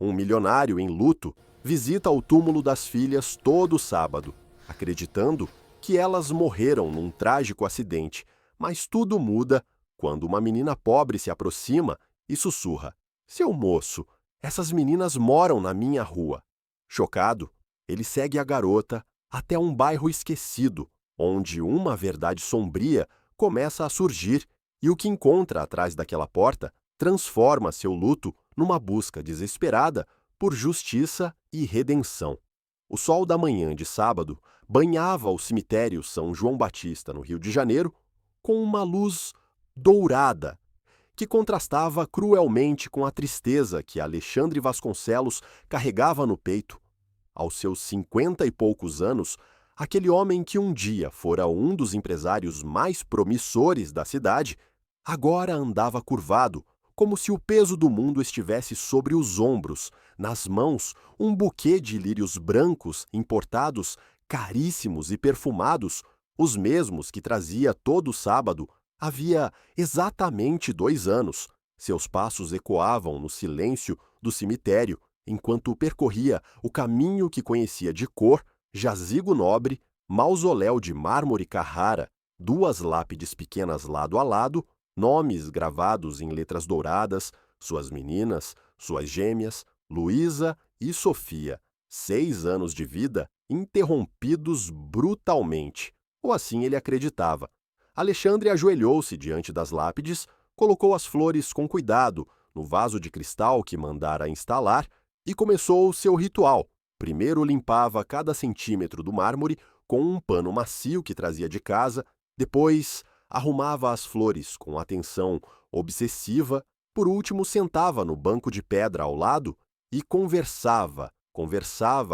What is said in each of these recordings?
Um milionário em luto visita o túmulo das filhas todo sábado, acreditando que elas morreram num trágico acidente, mas tudo muda quando uma menina pobre se aproxima e sussurra: "Seu moço, essas meninas moram na minha rua." Chocado, ele segue a garota até um bairro esquecido, onde uma verdade sombria começa a surgir e o que encontra atrás daquela porta transforma seu luto numa busca desesperada por justiça e redenção. O sol da manhã de sábado banhava o cemitério São João Batista, no Rio de Janeiro, com uma luz dourada que contrastava cruelmente com a tristeza que Alexandre Vasconcelos carregava no peito. Aos seus 50 e poucos anos, aquele homem que um dia fora um dos empresários mais promissores da cidade, agora andava curvado, como se o peso do mundo estivesse sobre os ombros, nas mãos um buquê de lírios brancos importados, caríssimos e perfumados, os mesmos que trazia todo sábado havia exatamente 2 anos. Seus passos ecoavam no silêncio do cemitério, enquanto percorria o caminho que conhecia de cor, jazigo nobre, mausoléu de mármore Carrara, 2 lápides pequenas lado a lado, nomes gravados em letras douradas, suas meninas, suas gêmeas, Luísa e Sofia, 6 anos de vida interrompidos brutalmente. Ou assim ele acreditava. Alexandre ajoelhou-se diante das lápides, colocou as flores com cuidado no vaso de cristal que mandara instalar e começou o seu ritual. Primeiro limpava cada centímetro do mármore com um pano macio que trazia de casa, depois arrumava as flores com atenção obsessiva, por último sentava no banco de pedra ao lado e conversava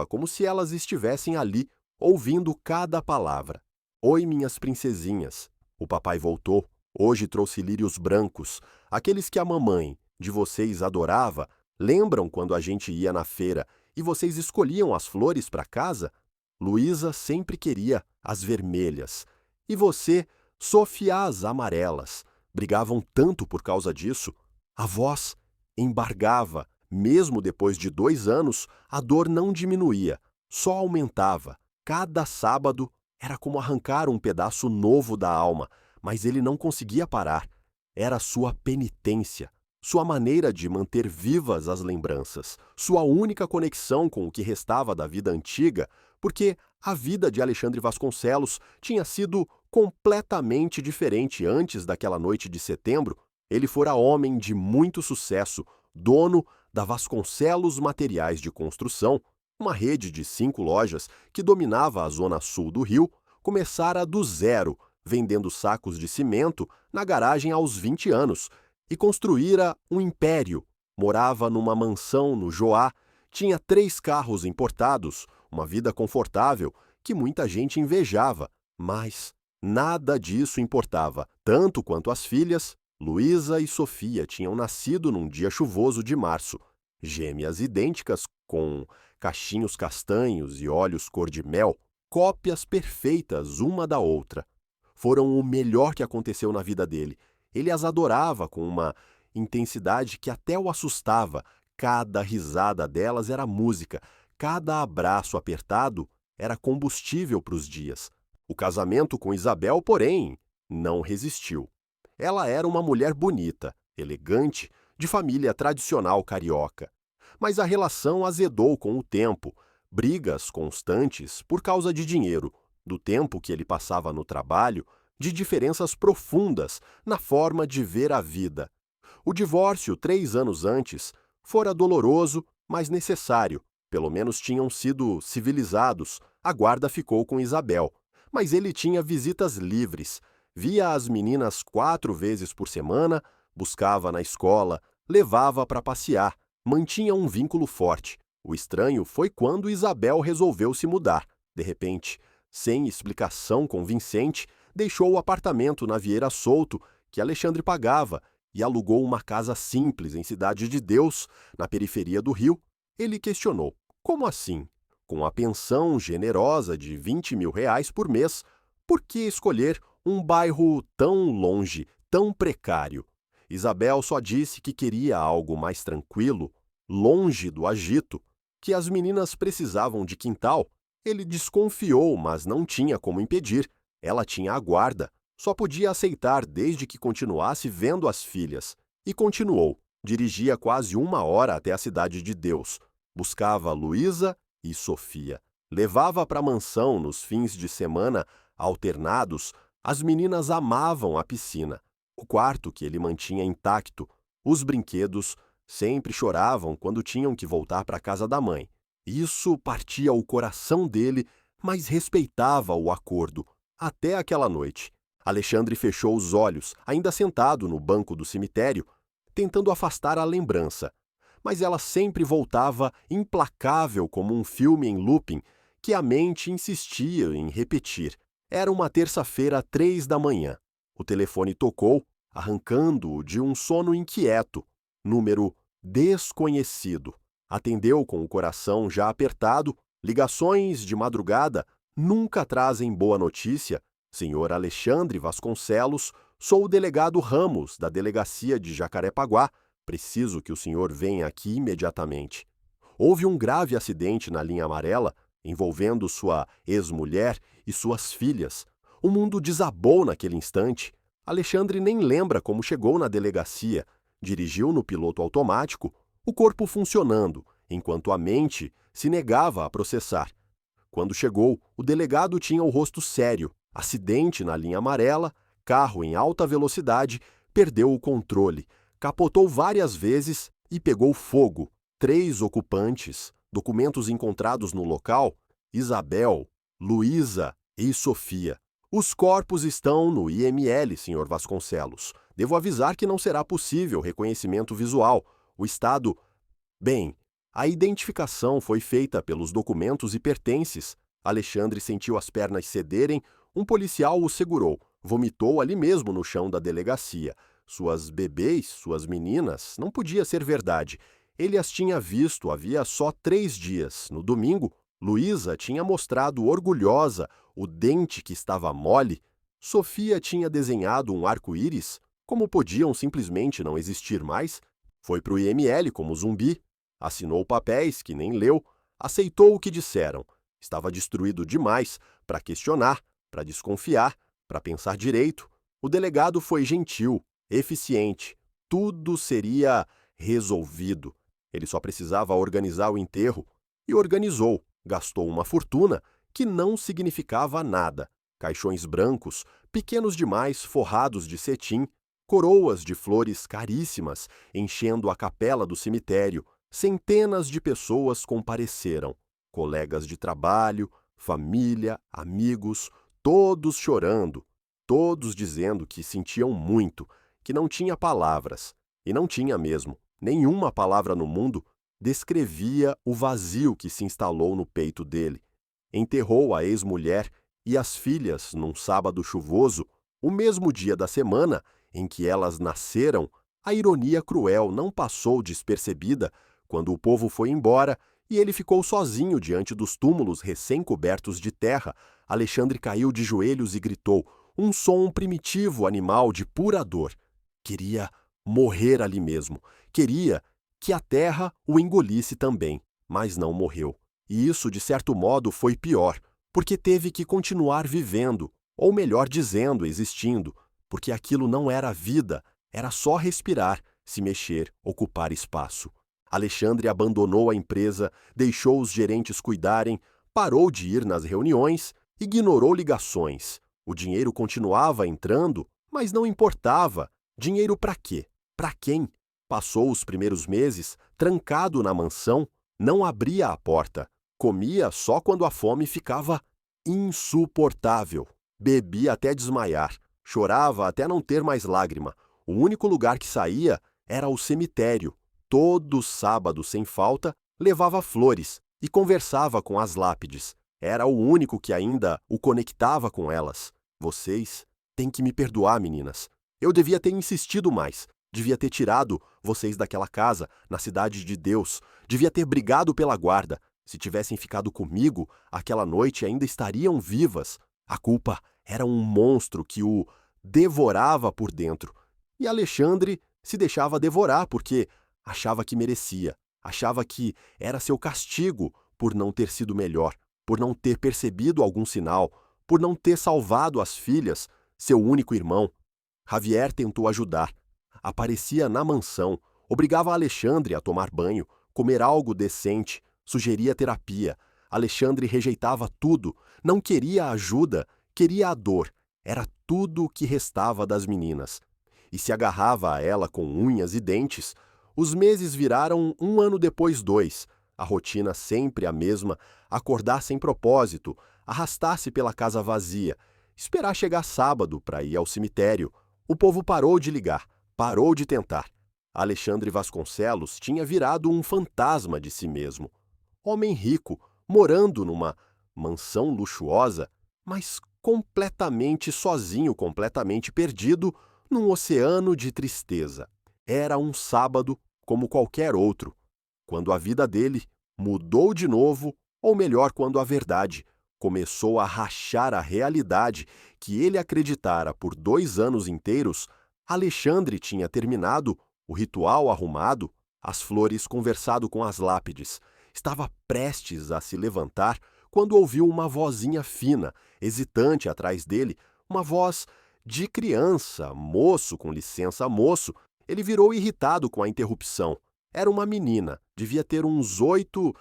como se elas estivessem ali, ouvindo cada palavra. "Oi, minhas princesinhas. O papai voltou. Hoje trouxe lírios brancos, aqueles que a mamãe de vocês adorava. Lembram quando a gente ia na feira e vocês escolhiam as flores para casa? Luísa sempre queria as vermelhas. E você, Sofia, as amarelas. Brigavam tanto por causa disso. A voz embargava. Mesmo depois de 2 anos, a dor não diminuía, só aumentava. Cada sábado era como arrancar um pedaço novo da alma, mas ele não conseguia parar. Era sua penitência, sua maneira de manter vivas as lembranças, sua única conexão com o que restava da vida antiga, porque a vida de Alexandre Vasconcelos tinha sido completamente diferente antes daquela noite de setembro. Ele fora homem de muito sucesso, dono da Vasconcelos Materiais de Construção, uma rede de 5 lojas que dominava a zona sul do Rio, começara do zero, vendendo sacos de cimento na garagem aos 20 anos, e construíra um império. Morava numa mansão no Joá, tinha 3 carros importados, uma vida confortável que muita gente invejava, mas nada disso importava, tanto quanto as filhas. Luísa e Sofia tinham nascido num dia chuvoso de março, gêmeas idênticas com cachinhos castanhos e olhos cor de mel, cópias perfeitas uma da outra. Foram o melhor que aconteceu na vida dele. Ele as adorava com uma intensidade que até o assustava. Cada risada delas era música, cada abraço apertado era combustível para os dias. O casamento com Isabel, porém, não resistiu. Ela era uma mulher bonita, elegante, de família tradicional carioca. Mas a relação azedou com o tempo, brigas constantes por causa de dinheiro, do tempo que ele passava no trabalho, de diferenças profundas na forma de ver a vida. O divórcio, 3 anos antes, fora doloroso, mas necessário. Pelo menos tinham sido civilizados. A guarda ficou com Isabel. Mas ele tinha visitas livres. Via as meninas 4 vezes por semana, buscava na escola, levava para passear, mantinha um vínculo forte. O estranho foi quando Isabel resolveu se mudar. De repente, sem explicação convincente, deixou o apartamento na Vieira Solto, que Alexandre pagava, e alugou uma casa simples em Cidade de Deus, na periferia do Rio. Ele questionou: como assim? Com a pensão generosa de R$ 20.000 por mês, por que escolher um bairro tão longe, tão precário? Isabel só disse que queria algo mais tranquilo, Longe do agito, que as meninas precisavam de quintal, ele desconfiou, mas não tinha como impedir. Ela tinha a guarda, só podia aceitar desde que continuasse vendo as filhas. E continuou. Dirigia quase 1 hora até a cidade de Deus. Buscava Luísa e Sofia. Levava para a mansão nos fins de semana alternados. As meninas amavam a piscina, o quarto que ele mantinha intacto, os brinquedos. Sempre choravam quando tinham que voltar para a casa da mãe. Isso partia o coração dele, mas respeitava o acordo. Até aquela noite. Alexandre fechou os olhos, ainda sentado no banco do cemitério, tentando afastar a lembrança. Mas ela sempre voltava implacável como um filme em looping que a mente insistia em repetir. Era uma terça-feira, 3 da manhã. O telefone tocou, arrancando-o de um sono inquieto. Número desconhecido. Atendeu com o coração já apertado. Ligações de madrugada nunca trazem boa notícia. Senhor Alexandre Vasconcelos, sou o delegado Ramos, da delegacia de Jacarepaguá. Preciso que o senhor venha aqui imediatamente. Houve um grave acidente na linha amarela, envolvendo sua ex-mulher e suas filhas. O mundo desabou naquele instante. Alexandre nem lembra como chegou na delegacia. Dirigiu no piloto automático, o corpo funcionando, enquanto a mente se negava a processar. Quando chegou, o delegado tinha o rosto sério. Acidente na linha amarela, carro em alta velocidade, perdeu o controle, capotou várias vezes e pegou fogo. 3 ocupantes, documentos encontrados no local: Isabel, Luísa e Sofia. Os corpos estão no IML, Sr. Vasconcelos. Devo avisar que não será possível reconhecimento visual. O estado... Bem, a identificação foi feita pelos documentos e pertences. Alexandre sentiu as pernas cederem. Um policial o segurou. Vomitou ali mesmo no chão da delegacia. Suas bebês, suas meninas, não podia ser verdade. Ele as tinha visto havia só 3 dias. No domingo, Luísa tinha mostrado orgulhosa o dente que estava mole. Sofia tinha desenhado um arco-íris. Como podiam simplesmente não existir mais? Foi para o IML como zumbi. Assinou papéis que nem leu. Aceitou o que disseram. Estava destruído demais para questionar, para desconfiar, para pensar direito. O delegado foi gentil, eficiente. Tudo seria resolvido. Ele só precisava organizar o enterro. E organizou. Gastou uma fortuna que não significava nada. Caixões brancos, pequenos demais, forrados de cetim, coroas de flores caríssimas, enchendo a capela do cemitério. Centenas de pessoas compareceram. Colegas de trabalho, família, amigos, todos chorando, todos dizendo que sentiam muito, que não tinha palavras. E não tinha mesmo. Nenhuma palavra no mundo descrevia o vazio que se instalou no peito dele. Enterrou a ex-mulher e as filhas num sábado chuvoso, o mesmo dia da semana em que elas nasceram. A ironia cruel não passou despercebida quando o povo foi embora e ele ficou sozinho diante dos túmulos recém-cobertos de terra. Alexandre caiu de joelhos e gritou, um som primitivo animal de pura dor. Queria morrer ali mesmo. Queria que a terra o engolisse também, mas não morreu. E isso, de certo modo, foi pior, porque teve que continuar vivendo, ou melhor dizendo, existindo, porque aquilo não era vida, era só respirar, se mexer, ocupar espaço. Alexandre abandonou a empresa, deixou os gerentes cuidarem, parou de ir nas reuniões, ignorou ligações. O dinheiro continuava entrando, mas não importava. Dinheiro para quê? Para quem? Passou os primeiros meses trancado na mansão, não abria a porta. Comia só quando a fome ficava insuportável. Bebia até desmaiar. Chorava até não ter mais lágrima. O único lugar que saía era o cemitério. Todo sábado, sem falta, levava flores e conversava com as lápides. Era o único que ainda o conectava com elas. Vocês têm que me perdoar, meninas. Eu devia ter insistido mais. Devia ter tirado vocês daquela casa, na cidade de Deus. Devia ter brigado pela guarda. Se tivessem ficado comigo, aquela noite ainda estariam vivas. A culpa era um monstro que o devorava por dentro. E Alexandre se deixava devorar porque achava que merecia. Achava que era seu castigo por não ter sido melhor, por não ter percebido algum sinal, por não ter salvado as filhas, seu único irmão. Javier tentou ajudar. Aparecia na mansão, obrigava Alexandre a tomar banho, comer algo decente, sugeria terapia. Alexandre rejeitava tudo, não queria ajuda, queria a dor. Era tudo o que restava das meninas. E se agarrava a ela com unhas e dentes. Os meses viraram 1 ano depois 2. A rotina sempre a mesma, acordar sem propósito, arrastar-se pela casa vazia, esperar chegar sábado para ir ao cemitério. O povo parou de ligar, parou de tentar. Alexandre Vasconcelos tinha virado um fantasma de si mesmo. Homem rico, morando numa mansão luxuosa, mas completamente sozinho, completamente perdido num oceano de tristeza. Era um sábado como qualquer outro, quando a vida dele mudou de novo, ou melhor, quando a verdade começou a rachar a realidade que ele acreditara por 2 anos inteiros. Alexandre tinha terminado o ritual arrumado, as flores conversado com as lápides. Estava prestes a se levantar quando ouviu uma vozinha fina, hesitante atrás dele, uma voz de criança. Moço, com licença, moço. Ele virou irritado com a interrupção. Era uma menina, devia ter uns 8,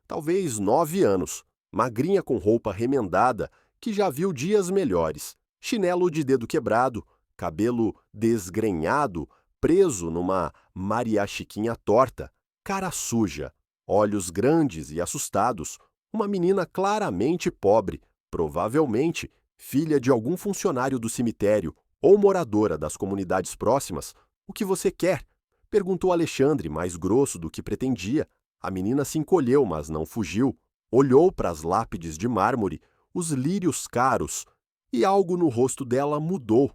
talvez 9 anos, magrinha com roupa remendada, que já viu dias melhores, chinelo de dedo quebrado, cabelo desgrenhado, preso numa Maria Chiquinha torta, cara suja, olhos grandes e assustados, uma menina claramente pobre, provavelmente filha de algum funcionário do cemitério ou moradora das comunidades próximas. O que você quer? Perguntou Alexandre, mais grosso do que pretendia. A menina se encolheu, mas não fugiu. Olhou para as lápides de mármore, os lírios caros, e algo no rosto dela mudou.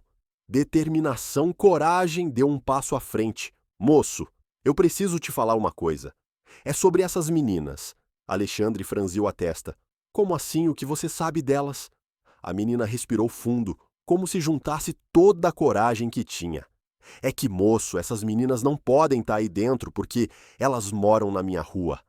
Determinação, coragem, deu um passo à frente. Moço, eu preciso te falar uma coisa. É sobre essas meninas. Alexandre franziu a testa. Como assim? O que você sabe delas? A menina respirou fundo, como se juntasse toda a coragem que tinha. É que, moço, essas meninas não podem estar aí dentro porque elas moram na minha rua.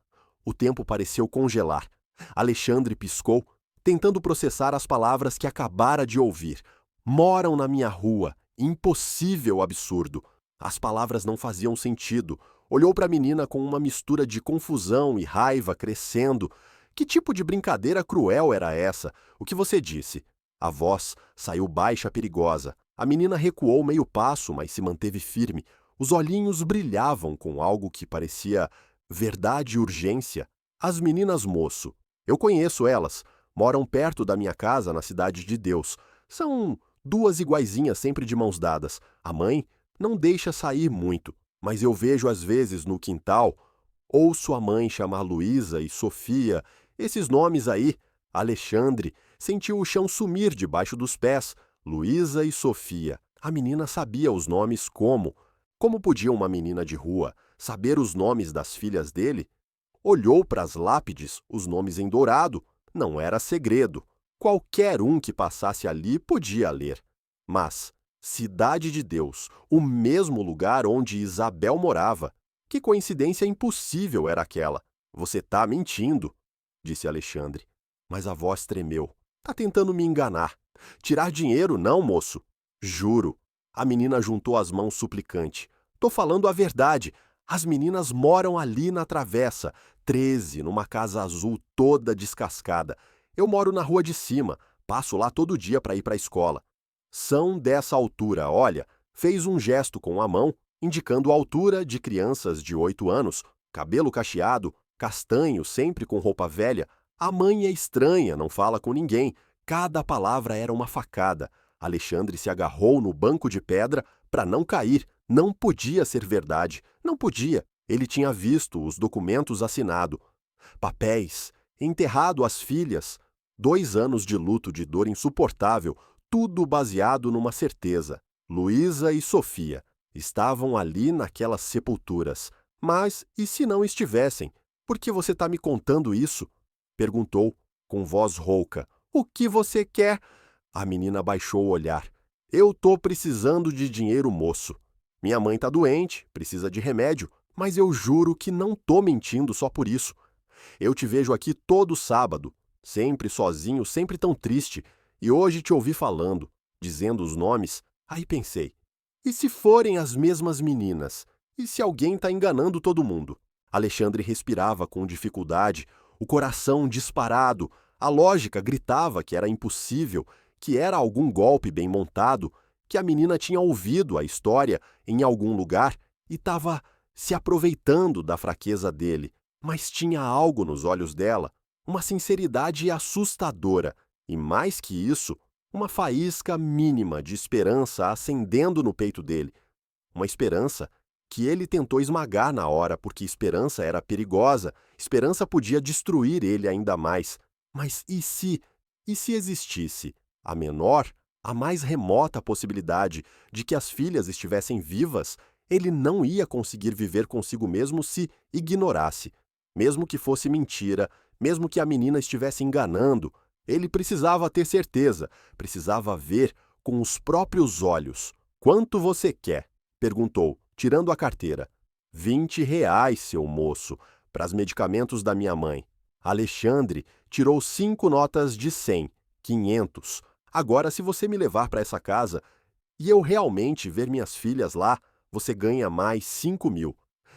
O tempo pareceu congelar. Alexandre piscou, tentando processar as palavras que acabara de ouvir. Moram na minha rua. Impossível absurdo. As palavras não faziam sentido. Olhou para a menina com uma mistura de confusão e raiva crescendo. Que tipo de brincadeira cruel era essa? O que você disse? A voz saiu baixa, perigosa. A menina recuou meio passo, mas se manteve firme. Os olhinhos brilhavam com algo que parecia verdade e urgência. As meninas, moço. Eu conheço elas. Moram perto da minha casa, na Cidade de Deus. São 2 iguaizinhas, sempre de mãos dadas. A mãe não deixa sair muito, mas eu vejo às vezes no quintal. Ouço a mãe chamar Luísa e Sofia, esses nomes aí. Alexandre sentiu o chão sumir debaixo dos pés. Luísa e Sofia. A menina sabia os nomes como? Como podia uma menina de rua saber os nomes das filhas dele? Olhou para as lápides, os nomes em dourado. Não era segredo. Qualquer um que passasse ali podia ler. Mas, Cidade de Deus, o mesmo lugar onde Isabel morava. Que coincidência impossível era aquela. Você tá mentindo, disse Alexandre. Mas a voz tremeu. Tá tentando me enganar. Tirar dinheiro, não, moço. Juro. A menina juntou as mãos suplicante. Tô falando a verdade. As meninas moram ali na travessa. 13, numa casa azul toda descascada. Eu moro na rua de cima. Passo lá todo dia para ir para a escola. São dessa altura, olha. Fez um gesto com a mão, indicando a altura de crianças de 8 anos. Cabelo cacheado, castanho, sempre com roupa velha. A mãe é estranha, não fala com ninguém. Cada palavra era uma facada. Alexandre se agarrou no banco de pedra para não cair. Não podia ser verdade. Não podia. Ele tinha visto os documentos assinados. Papéis. Enterrado as filhas. 2 anos de luto, de dor insuportável. Tudo baseado numa certeza. Luísa e Sofia estavam ali naquelas sepulturas. Mas e se não estivessem? Por que você está me contando isso? Perguntou, com voz rouca. O que você quer? A menina baixou o olhar. Eu tô precisando de dinheiro, moço. Minha mãe tá doente, precisa de remédio, Mas eu juro que não tô mentindo só por isso. Eu te vejo aqui todo sábado, sempre sozinho, sempre tão triste, e hoje te ouvi falando, dizendo os nomes. Aí pensei, e se forem as mesmas meninas? E se alguém tá enganando todo mundo? Alexandre respirava com dificuldade, o coração disparado, a lógica gritava que era impossível, que era algum golpe bem montado, que a menina tinha ouvido a história em algum lugar e estava se aproveitando da fraqueza dele. Mas tinha algo nos olhos dela, uma sinceridade assustadora, e mais que isso, uma faísca mínima de esperança acendendo no peito dele. Uma esperança que ele tentou esmagar na hora, porque esperança era perigosa, esperança podia destruir ele ainda mais. Mas e se? E se existisse a menor, a mais remota possibilidade de que as filhas estivessem vivas, ele não ia conseguir viver consigo mesmo se ignorasse. Mesmo que fosse mentira, mesmo que a menina estivesse enganando, ele precisava ter certeza, precisava ver com os próprios olhos. Quanto você quer? Perguntou, tirando a carteira. R$ 20, seu moço, para os medicamentos da minha mãe. Alexandre tirou 5 notas de 100, 500. Agora, se você me levar para essa casa e eu realmente ver minhas filhas lá, você ganha mais 5.000.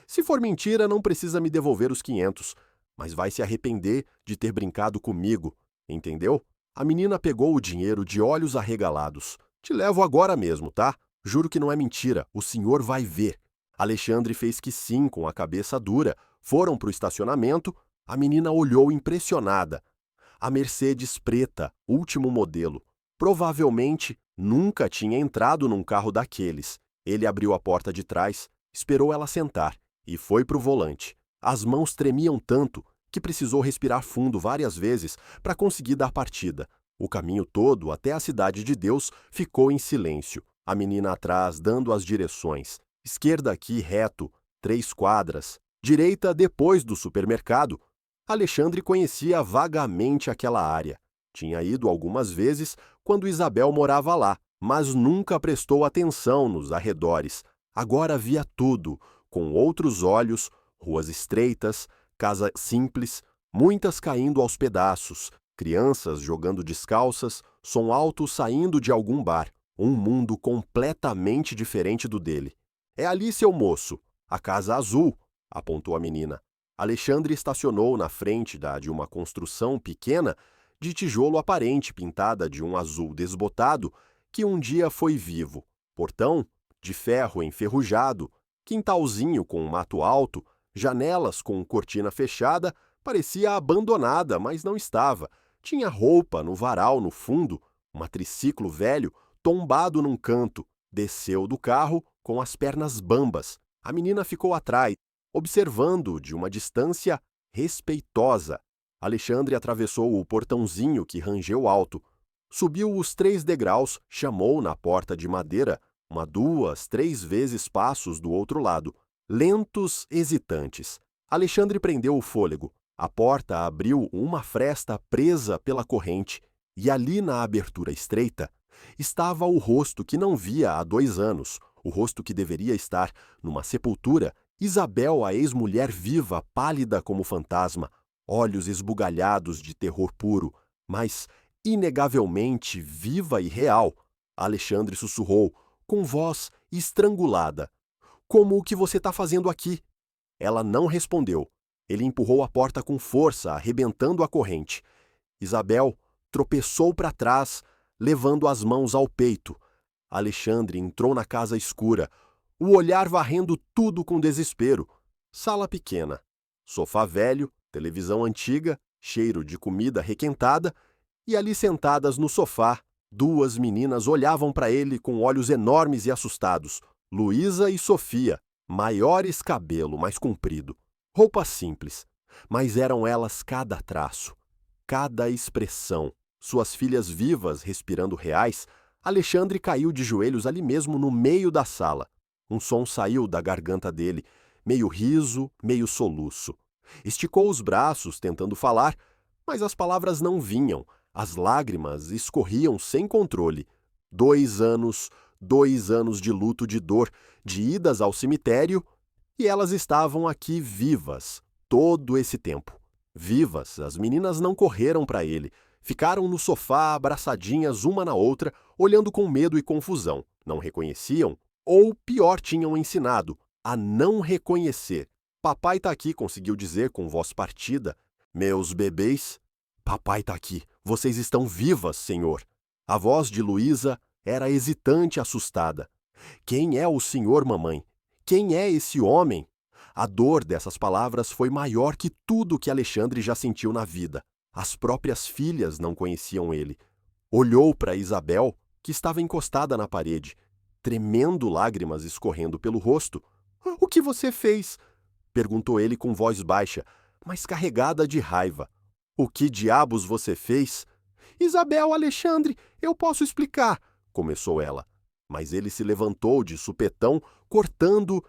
Se for mentira, não precisa me devolver os 500, mas vai se arrepender de ter brincado comigo, entendeu? A menina pegou o dinheiro de olhos arregalados. Te levo agora mesmo, tá? Juro que não é mentira, o senhor vai ver. Alexandre fez que sim, com a cabeça dura. Foram para o estacionamento, a menina olhou impressionada. A Mercedes preta, último modelo. Provavelmente nunca tinha entrado num carro daqueles. Ele abriu a porta de trás, esperou ela sentar e foi para o volante. As mãos tremiam tanto que precisou respirar fundo várias vezes para conseguir dar partida. O caminho todo até a Cidade de Deus ficou em silêncio. A menina atrás dando as direções. Esquerda aqui reto, 3 quadras. Direita depois do supermercado. Alexandre conhecia vagamente aquela área. Tinha ido algumas vezes quando Isabel morava lá, mas nunca prestou atenção nos arredores. Agora via tudo, com outros olhos, ruas estreitas, casa simples, muitas caindo aos pedaços, crianças jogando descalças, som alto saindo de algum bar. Um mundo completamente diferente do dele. É ali, seu moço, a Casa Azul, apontou a menina. Alexandre estacionou na frente de uma construção pequena de tijolo aparente pintada de um azul desbotado que um dia foi vivo. Portão de ferro enferrujado, quintalzinho com mato alto, janelas com cortina fechada, parecia abandonada, mas não estava. Tinha roupa no varal no fundo, um triciclo velho tombado num canto, desceu do carro com as pernas bambas. A menina ficou atrás, observando de uma distância respeitosa. Alexandre atravessou o portãozinho que rangeu alto. Subiu os 3 degraus, chamou na porta de madeira, 2, 3 vezes passos do outro lado. Lentos, hesitantes. Alexandre prendeu o fôlego. A porta abriu uma fresta presa pela corrente, e ali na abertura estreita, estava o rosto que não via há 2 anos, o rosto que deveria estar numa sepultura. Isabel, a ex-mulher viva, pálida como fantasma, olhos esbugalhados de terror puro, mas inegavelmente viva e real. Alexandre sussurrou, com voz estrangulada. Como o que você está fazendo aqui? Ela não respondeu. Ele empurrou a porta com força, arrebentando a corrente. Isabel tropeçou para trás, levando as mãos ao peito. Alexandre entrou na casa escura, o olhar varrendo tudo com desespero. Sala pequena, sofá velho, televisão antiga, cheiro de comida requentada, e ali sentadas no sofá, 2 meninas olhavam para ele com olhos enormes e assustados. Luísa e Sofia, maiores, cabelo mais comprido. Roupa simples, mas eram elas cada traço, cada expressão. Suas filhas vivas respirando reais. Alexandre caiu de joelhos ali mesmo no meio da sala. Um som saiu da garganta dele, meio riso, meio soluço. Esticou os braços tentando falar, mas as palavras não vinham. As lágrimas escorriam sem controle. 2 anos de luto, de dor, de idas ao cemitério E elas estavam aqui vivas, todo esse tempo. Vivas, as meninas não correram para ele. Ficaram no sofá, abraçadinhas uma na outra, olhando com medo e confusão. Não reconheciam, ou pior, tinham ensinado, a não reconhecer. Papai tá aqui, conseguiu dizer com voz partida. Meus bebês, papai tá aqui. Vocês estão vivas, senhor. A voz de Luísa era hesitante e assustada. Quem é o senhor, mamãe? Quem é esse homem? A dor dessas palavras foi maior que tudo que Alexandre já sentiu na vida. As próprias filhas não conheciam ele. Olhou para Isabel, que estava encostada na parede, tremendo, lágrimas escorrendo pelo rosto. — O que você fez? Perguntou ele com voz baixa, mas carregada de raiva. — O que diabos você fez? — Isabel, Alexandre, eu posso explicar, começou ela. Mas ele se levantou de supetão, cortando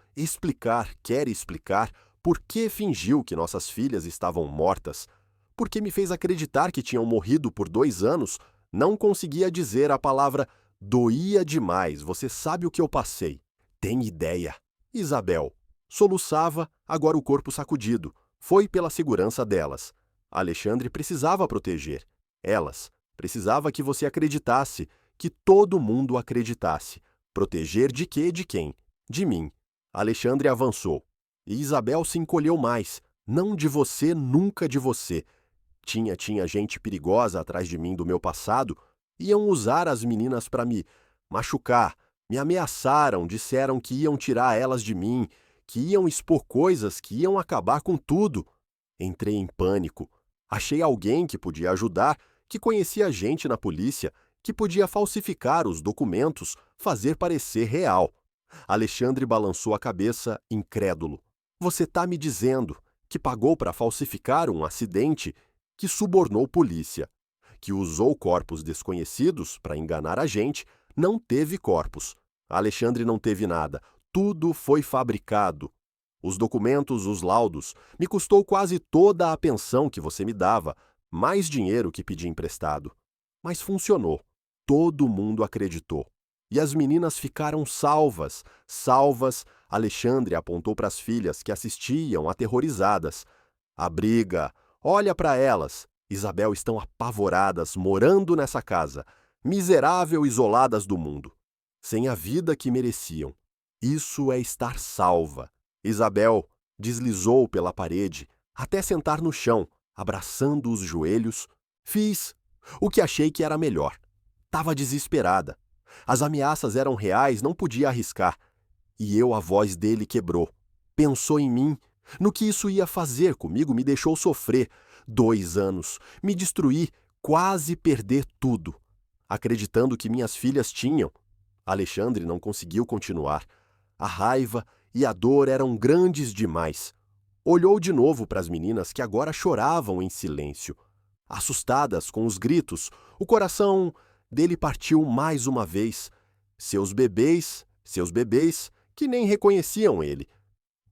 quer explicar, por que fingiu que nossas filhas estavam mortas, por que me fez acreditar que tinham morrido por 2 anos, não conseguia dizer a palavra doía demais, você sabe o que eu passei. Tem ideia. Isabel soluçava, agora o corpo sacudido. Foi pela segurança delas. Alexandre precisava proteger. Elas. Precisava que você acreditasse, que todo mundo acreditasse. Proteger de quê? De quem? De mim. Alexandre avançou. E Isabel se encolheu mais. Não de você, nunca de você. Tinha gente perigosa atrás de mim do meu passado. Iam usar as meninas para me machucar. Me ameaçaram, disseram que iam tirar elas de mim, que iam expor coisas que iam acabar com tudo. Entrei em pânico. Achei alguém que podia ajudar, que conhecia gente na polícia, que podia falsificar os documentos, fazer parecer real. Alexandre balançou a cabeça, incrédulo. Você está me dizendo que pagou para falsificar um acidente, que subornou polícia, que usou corpos desconhecidos para enganar a gente, não teve corpos. Alexandre não teve nada. Tudo foi fabricado. Os documentos, os laudos, me custou quase toda a pensão que você me dava, mais dinheiro que pedi emprestado. Mas funcionou. Todo mundo acreditou. E as meninas ficaram salvas. Salvas, Alexandre apontou para as filhas que assistiam aterrorizadas. A briga, olha para elas. Isabel estão apavoradas, morando nessa casa, miserável, isoladas do mundo, sem a vida que mereciam. Isso é estar salva. Isabel deslizou pela parede, até sentar no chão, abraçando os joelhos. Fiz o que achei que era melhor. Estava desesperada. As ameaças eram reais, não podia arriscar. E a voz dele quebrou. Pensou em mim, no que isso ia fazer comigo, me deixou sofrer. 2 anos, me destruí, quase perder tudo. Acreditando que minhas filhas tinham. Alexandre não conseguiu continuar. A raiva e a dor eram grandes demais. Olhou de novo para as meninas que agora choravam em silêncio. Assustadas com os gritos, o coração dele partiu mais uma vez. Seus bebês, que nem reconheciam ele.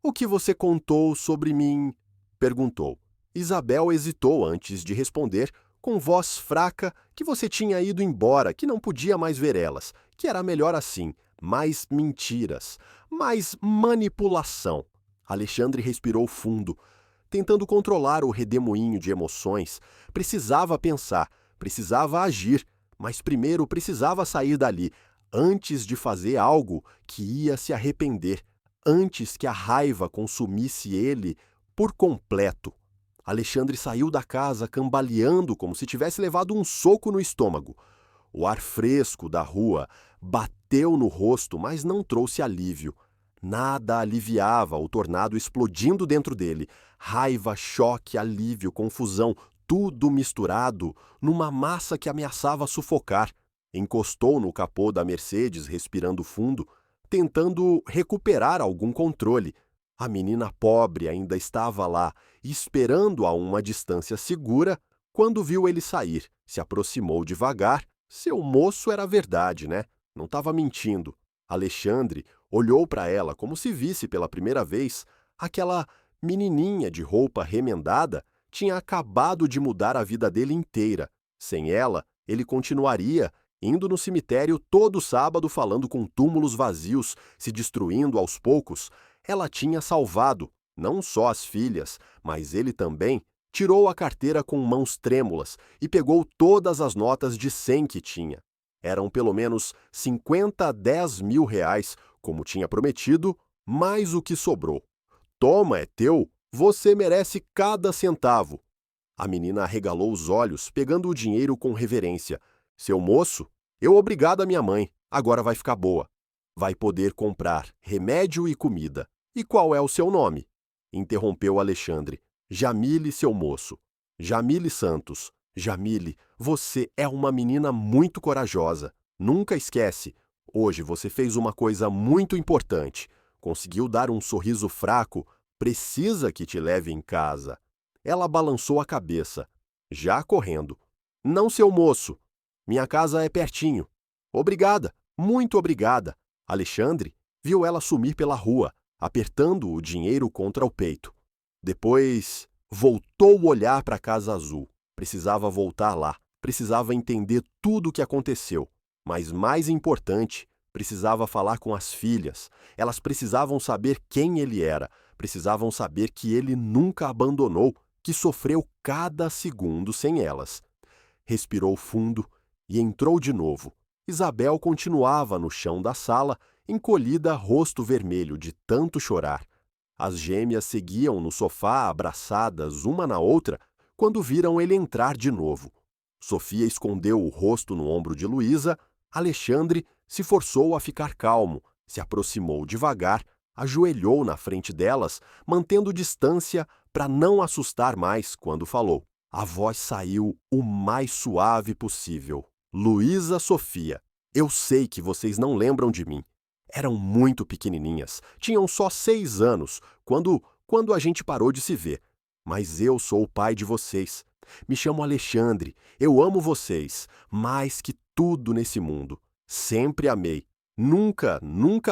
O que você contou sobre mim? Perguntou. Isabel hesitou antes de responder, com voz fraca, que você tinha ido embora, que não podia mais ver elas, que era melhor assim, mais mentiras, mais manipulação. Alexandre respirou fundo, tentando controlar o redemoinho de emoções. Precisava pensar, precisava agir, mas primeiro precisava sair dali, antes de fazer algo que ia se arrepender, antes que a raiva consumisse ele por completo. Alexandre saiu da casa cambaleando como se tivesse levado um soco no estômago. O ar fresco da rua bateu no rosto, mas não trouxe alívio. Nada aliviava o tornado explodindo dentro dele. Raiva, choque, alívio, confusão, tudo misturado numa massa que ameaçava sufocar. Encostou no capô da Mercedes, respirando fundo, tentando recuperar algum controle. A menina pobre ainda estava lá, esperando a uma distância segura, quando viu ele sair. Se aproximou devagar. Seu moço era verdade, né? Não estava mentindo. Alexandre olhou para ela como se visse pela primeira vez. Aquela menininha de roupa remendada tinha acabado de mudar a vida dele inteira. Sem ela, ele continuaria indo no cemitério todo sábado falando com túmulos vazios, se destruindo aos poucos. Ela tinha salvado não só as filhas, mas ele também tirou a carteira com mãos trêmulas e pegou todas as notas de 100 que tinha. Eram pelo menos 50 a 10 mil reais, como tinha prometido, mais o que sobrou. Toma, é teu, você merece cada centavo. A menina arregalou os olhos, pegando o dinheiro com reverência. Seu moço, eu obrigado a minha mãe, agora vai ficar boa. Vai poder comprar remédio e comida. E qual é o seu nome? Interrompeu Alexandre. Jamile, seu moço. Jamile Santos. Jamile, você é uma menina muito corajosa. Nunca esquece. Hoje você fez uma coisa muito importante. Conseguiu dar um sorriso fraco. Precisa que te leve em casa. Ela balançou a cabeça, já correndo. Não, seu moço. Minha casa é pertinho. Obrigada, muito obrigada. Alexandre viu ela sumir pela rua, apertando o dinheiro contra o peito. Depois, voltou o olhar para a Casa Azul. Precisava voltar lá, precisava entender tudo o que aconteceu. Mas mais importante, precisava falar com as filhas. Elas precisavam saber quem ele era, precisavam saber que ele nunca abandonou, que sofreu cada segundo sem elas. Respirou fundo e entrou de novo. Isabel continuava no chão da sala, encolhida, rosto vermelho de tanto chorar. As gêmeas seguiam no sofá abraçadas uma na outra quando viram ele entrar de novo. Sofia escondeu o rosto no ombro de Luísa. Alexandre se forçou a ficar calmo, se aproximou devagar, ajoelhou na frente delas, mantendo distância para não assustar mais quando falou. A voz saiu o mais suave possível. Luísa, Sofia, eu sei que vocês não lembram de mim. Eram muito pequenininhas, tinham só 6 anos, quando a gente parou de se ver. Mas eu sou o pai de vocês. Me chamo Alexandre, eu amo vocês, mais que tudo nesse mundo. Sempre amei. Nunca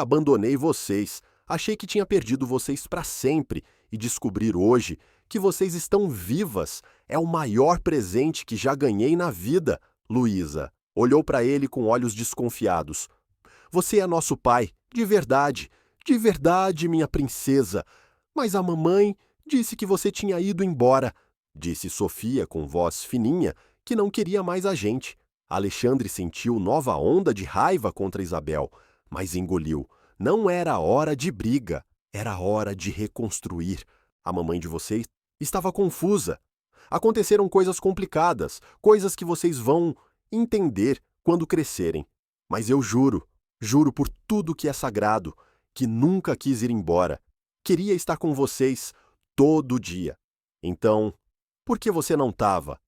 abandonei vocês. Achei que tinha perdido vocês para sempre e descobrir hoje que vocês estão vivas é o maior presente que já ganhei na vida. Luísa olhou para ele com olhos desconfiados. Você é nosso pai, de verdade, minha princesa. Mas a mamãe disse que você tinha ido embora, disse Sofia com voz fininha, que não queria mais a gente. Alexandre sentiu nova onda de raiva contra Isabel, mas engoliu. Não era hora de briga, era hora de reconstruir. A mamãe de vocês estava confusa. Aconteceram coisas complicadas, coisas que vocês vão entender quando crescerem. Mas eu juro por tudo que é sagrado, que nunca quis ir embora. Queria estar com vocês todo dia. Então, por que você não estava?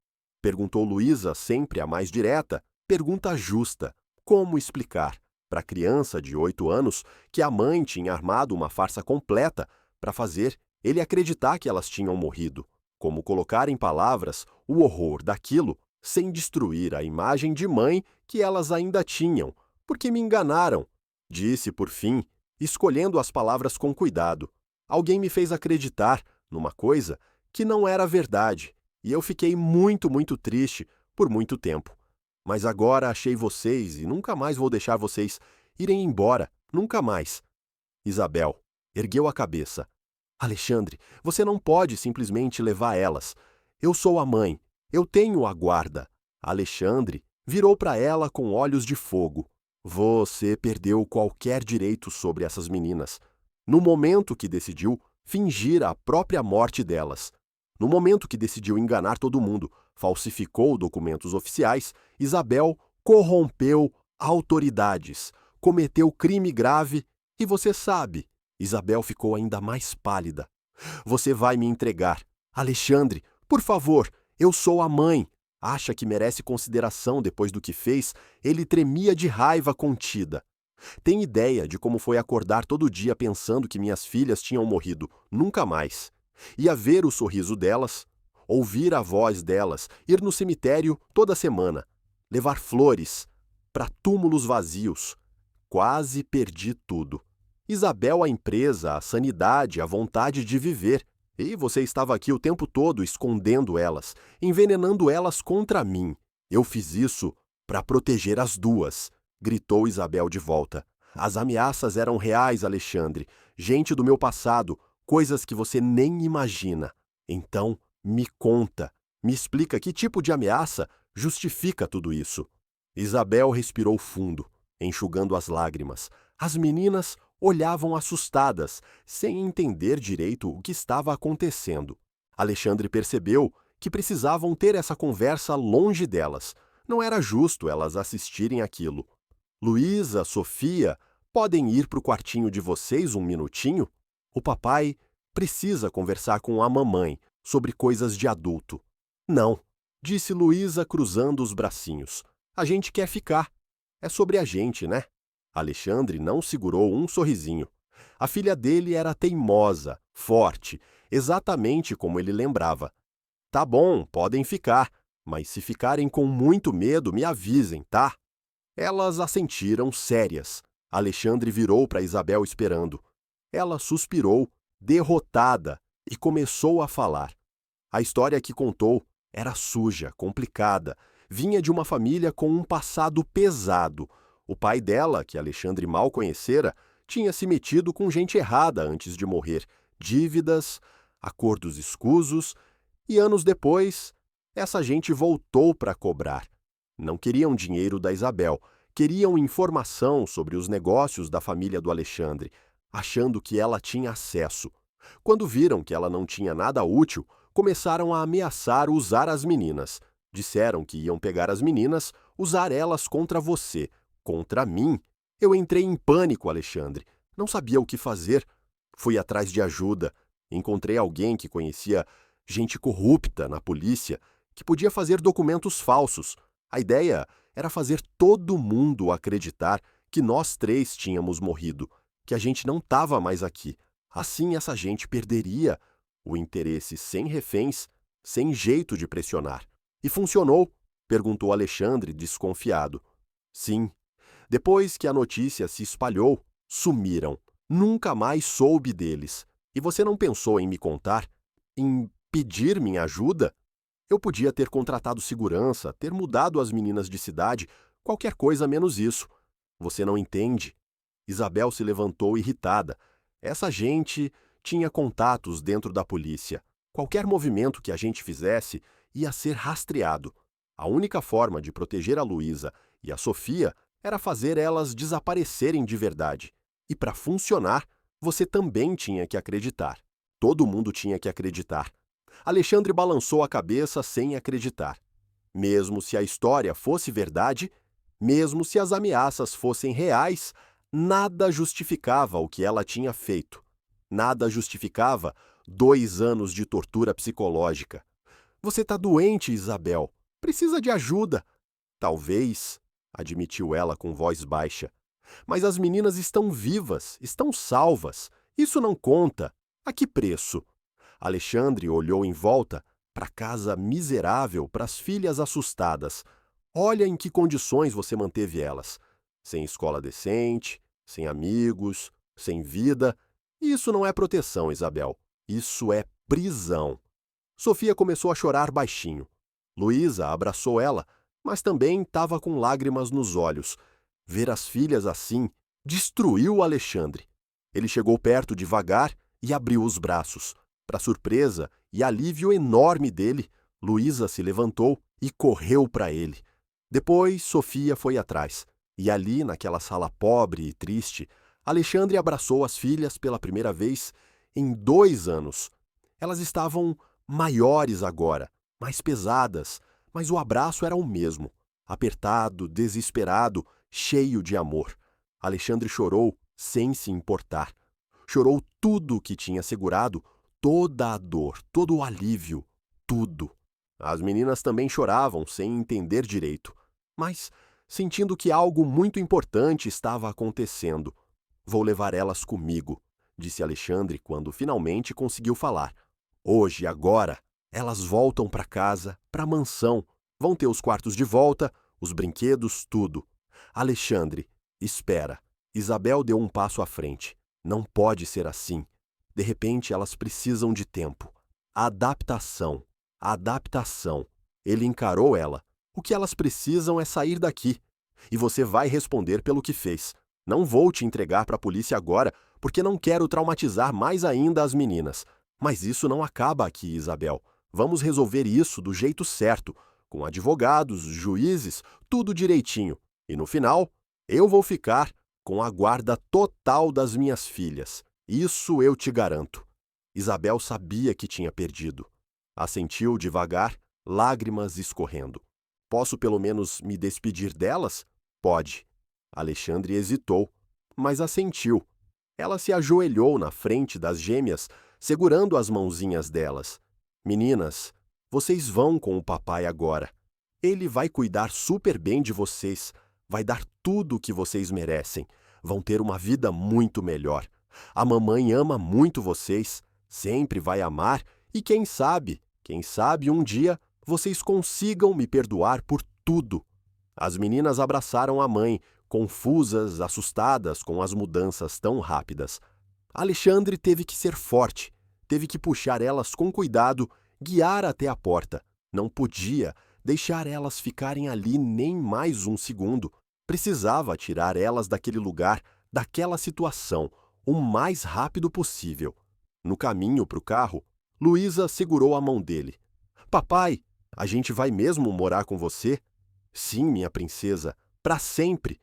Perguntou Luísa, sempre a mais direta. Pergunta justa. Como explicar para a criança de 8 anos que a mãe tinha armado uma farsa completa para fazer ele acreditar que elas tinham morrido? Como colocar em palavras o horror daquilo sem destruir a imagem de mãe que elas ainda tinham? Porque me enganaram, disse por fim, escolhendo as palavras com cuidado. Alguém me fez acreditar numa coisa que não era verdade, e eu fiquei muito triste por muito tempo. Mas agora achei vocês e nunca mais vou deixar vocês irem embora, nunca mais. Isabel ergueu a cabeça. Alexandre, você não pode simplesmente levar elas. Eu sou a mãe, eu tenho a guarda. Alexandre virou para ela com olhos de fogo. Você perdeu qualquer direito sobre essas meninas. No momento que decidiu fingir a própria morte delas. No momento que decidiu enganar todo mundo, falsificou documentos oficiais, Isabel corrompeu autoridades, cometeu crime grave e você sabe. Isabel ficou ainda mais pálida. Você vai me entregar. Alexandre, por favor, eu sou a mãe. Acha que merece consideração depois do que fez? Ele tremia de raiva contida. Tem ideia de como foi acordar todo dia pensando que minhas filhas tinham morrido? Nunca mais. Ia ver o sorriso delas, ouvir a voz delas, ir no cemitério toda semana, levar flores para túmulos vazios. Quase perdi tudo. Isabel, a empresa, a sanidade, a vontade de viver. E você estava aqui o tempo todo escondendo elas, envenenando elas contra mim. Eu fiz isso para proteger as duas, gritou Isabel de volta. As ameaças eram reais, Alexandre. gente do meu passado, coisas que você nem imagina. Então, me conta, me explica que tipo de ameaça justifica tudo isso. Isabel respirou fundo, enxugando as lágrimas. As meninas olhavam assustadas, sem entender direito o que estava acontecendo. Alexandre percebeu que precisavam ter essa conversa longe delas. Não era justo elas assistirem aquilo. Luísa, Sofia, podem ir para o quartinho de vocês um minutinho? O papai precisa conversar com a mamãe sobre coisas de adulto. Não, disse Luísa cruzando os bracinhos. A gente quer ficar. É sobre a gente, né? Alexandre não segurou um sorrisinho. A filha dele era teimosa, forte, exatamente como ele lembrava. Tá bom, podem ficar, mas se ficarem com muito medo, me avisem, tá? Elas assentiram sérias. Alexandre virou para Isabel esperando. Ela suspirou, derrotada, e começou a falar. A história que contou era suja, complicada, vinha de uma família com um passado pesado. O pai dela, que Alexandre mal conhecera, tinha se metido com gente errada antes de morrer. Dívidas, acordos escusos, e anos depois, essa gente voltou para cobrar. Não queriam dinheiro da Isabel, queriam informação sobre os negócios da família do Alexandre, achando que ela tinha acesso. Quando viram que ela não tinha nada útil, começaram a ameaçar usar as meninas. Disseram que iam pegar as meninas, usar elas contra você, contra mim. Eu entrei em pânico, Alexandre. Não sabia o que fazer. Fui atrás de ajuda. Encontrei alguém que conhecia gente corrupta na polícia, que podia fazer documentos falsos. A ideia era fazer todo mundo acreditar que nós três tínhamos morrido, que a gente não estava mais aqui. Assim essa gente perderia o interesse sem reféns, sem jeito de pressionar. E funcionou? Perguntou Alexandre, desconfiado. Sim. Depois que a notícia se espalhou, sumiram. Nunca mais soube deles. E você não pensou em me contar? Em pedir minha ajuda? Eu podia ter contratado segurança, ter mudado as meninas de cidade, qualquer coisa menos isso. Você não entende? Isabel se levantou irritada. Essa gente tinha contatos dentro da polícia. Qualquer movimento que a gente fizesse ia ser rastreado. A única forma de proteger a Luísa e a Sofia era fazer elas desaparecerem de verdade. E para funcionar, você também tinha que acreditar. Todo mundo tinha que acreditar. Alexandre balançou a cabeça sem acreditar. Mesmo se a história fosse verdade, mesmo se as ameaças fossem reais, nada justificava o que ela tinha feito. Nada justificava 2 anos de tortura psicológica. Você está doente, Isabel. Precisa de ajuda. Talvez, admitiu ela com voz baixa. Mas as meninas estão vivas, estão salvas. Isso não conta. A que preço? Alexandre olhou em volta para a casa miserável, para as filhas assustadas. Olha em que condições você manteve elas. Sem escola decente, sem amigos, sem vida. Isso não é proteção, Isabel. Isso é prisão. Sofia começou a chorar baixinho. Luísa abraçou ela, mas também estava com lágrimas nos olhos. Ver as filhas assim destruiu Alexandre. Ele chegou perto devagar e abriu os braços. Para surpresa e alívio enorme dele, Luísa se levantou e correu para ele. Depois, Sofia foi atrás. E ali, naquela sala pobre e triste, Alexandre abraçou as filhas pela primeira vez em 2 anos. Elas estavam maiores agora, mais pesadas, mas o abraço era o mesmo. Apertado, desesperado, cheio de amor. Alexandre chorou sem se importar. Chorou tudo o que tinha segurado, toda a dor, todo o alívio, tudo. As meninas também choravam sem entender direito, mas sentindo que algo muito importante estava acontecendo. Vou levar elas comigo, disse Alexandre quando finalmente conseguiu falar. Hoje, agora, elas voltam para casa, para a mansão. Vão ter os quartos de volta, os brinquedos, tudo. Alexandre, espera. Isabel deu um passo à frente. Não pode ser assim. De repente, elas precisam de tempo. Adaptação. Adaptação. Ele encarou ela. O que elas precisam é sair daqui. E você vai responder pelo que fez. Não vou te entregar para a polícia agora, porque não quero traumatizar mais ainda as meninas. Mas isso não acaba aqui, Isabel. Vamos resolver isso do jeito certo, com advogados, juízes, tudo direitinho. E no final, eu vou ficar com a guarda total das minhas filhas. Isso eu te garanto. Isabel sabia que tinha perdido. Assentiu devagar, lágrimas escorrendo. Posso pelo menos me despedir delas? Pode. Alexandre hesitou, mas assentiu. Ela se ajoelhou na frente das gêmeas, segurando as mãozinhas delas. Meninas, vocês vão com o papai agora. Ele vai cuidar super bem de vocês, vai dar tudo o que vocês merecem. Vão ter uma vida muito melhor. A mamãe ama muito vocês, sempre vai amar e quem sabe um dia vocês consigam me perdoar por tudo. As meninas abraçaram a mãe, confusas, assustadas com as mudanças tão rápidas. Alexandre teve que ser forte, teve que puxar elas com cuidado, guiar até a porta. Não podia deixar elas ficarem ali nem mais um segundo. Precisava tirar elas daquele lugar, daquela situação, o mais rápido possível. No caminho para o carro, Luísa segurou a mão dele. Papai, a gente vai mesmo morar com você? Sim, minha princesa, para sempre.